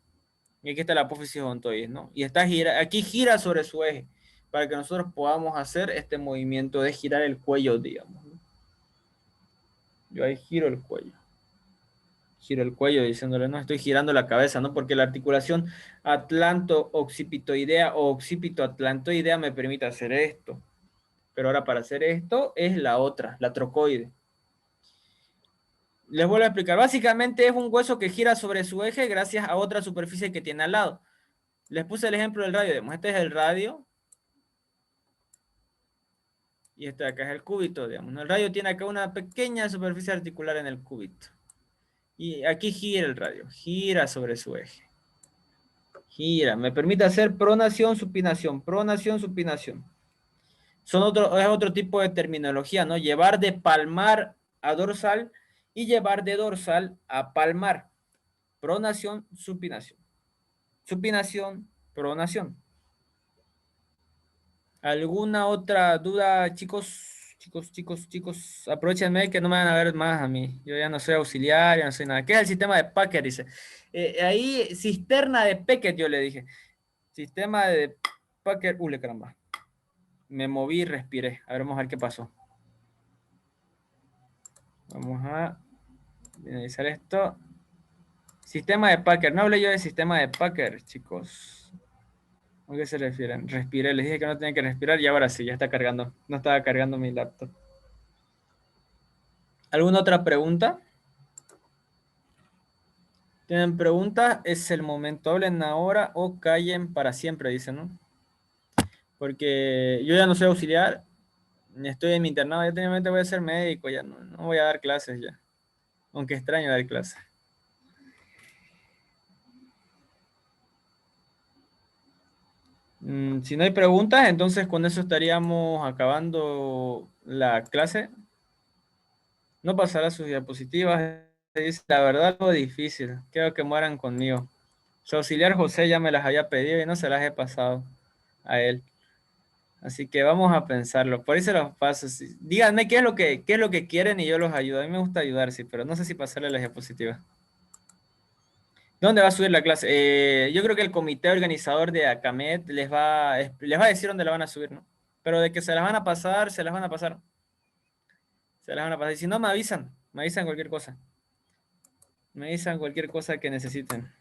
Y aquí está la apófisis odontoides, ¿no? Y aquí gira sobre su eje para que nosotros podamos hacer este movimiento de girar el cuello, digamos, ¿no? Yo ahí giro el cuello. Giro el cuello diciéndole, no, estoy girando la cabeza, ¿no? Porque la articulación atlanto-occipitoidea o occipito-atlantoidea me permite hacer esto. Pero ahora para hacer esto es la otra, la trocoide. Les vuelvo a explicar. Básicamente es un hueso que gira sobre su eje gracias a otra superficie que tiene al lado. Les puse el ejemplo del radio. Digamos. Este es el radio. Y este de acá es el cúbito, digamos. El radio tiene acá una pequeña superficie articular en el cúbito. Y aquí gira el radio. Gira sobre su eje. Gira. Me permite hacer pronación, supinación. Pronación, supinación. Es otro tipo de terminología, ¿no? Llevar de palmar a dorsal y llevar de dorsal a palmar. Pronación, supinación. Supinación, pronación. ¿Alguna otra duda, chicos? Chicos, aprovechenme que no me van a ver más a mí. Yo ya no soy auxiliar, ya no soy nada. ¿Qué es el sistema de Packer? Dice. Ahí, cisterna de Packer, yo le dije. Sistema de Packer. Le caramba. Me moví y respiré. A ver, vamos a ver qué pasó. Vamos a finalizar esto. Sistema de Packer. No hablé yo de sistema de Packer, chicos. ¿A qué se refieren? Respiré. Les dije que no tenía que respirar y ahora sí, ya está cargando. No estaba cargando mi laptop. ¿Alguna otra pregunta? ¿Tienen preguntas? Es el momento. Hablen ahora o callen para siempre, dicen, ¿no? Porque yo ya no soy auxiliar. Ni estoy en mi internado. Ya técnicamente voy a ser médico. Ya no voy a dar clases ya. Aunque extraño dar clases. Si no hay preguntas, entonces con eso estaríamos acabando la clase. No pasará sus diapositivas. Dice, la verdad, algo difícil. Quiero que mueran conmigo. Su auxiliar José ya me las había pedido y no se las he pasado a él. Así que vamos a pensarlo. Por ahí se los paso. Sí. Díganme qué es lo que quieren y yo los ayudo. A mí me gusta ayudar, sí, pero no sé si pasarle las diapositivas. ¿Dónde va a subir la clase? Yo creo que el comité organizador de ACAMED les va a decir dónde la van a subir, ¿no? Pero de que se las van a pasar, se las van a pasar. Se las van a pasar. Y si no, me avisan cualquier cosa. Me avisan cualquier cosa que necesiten.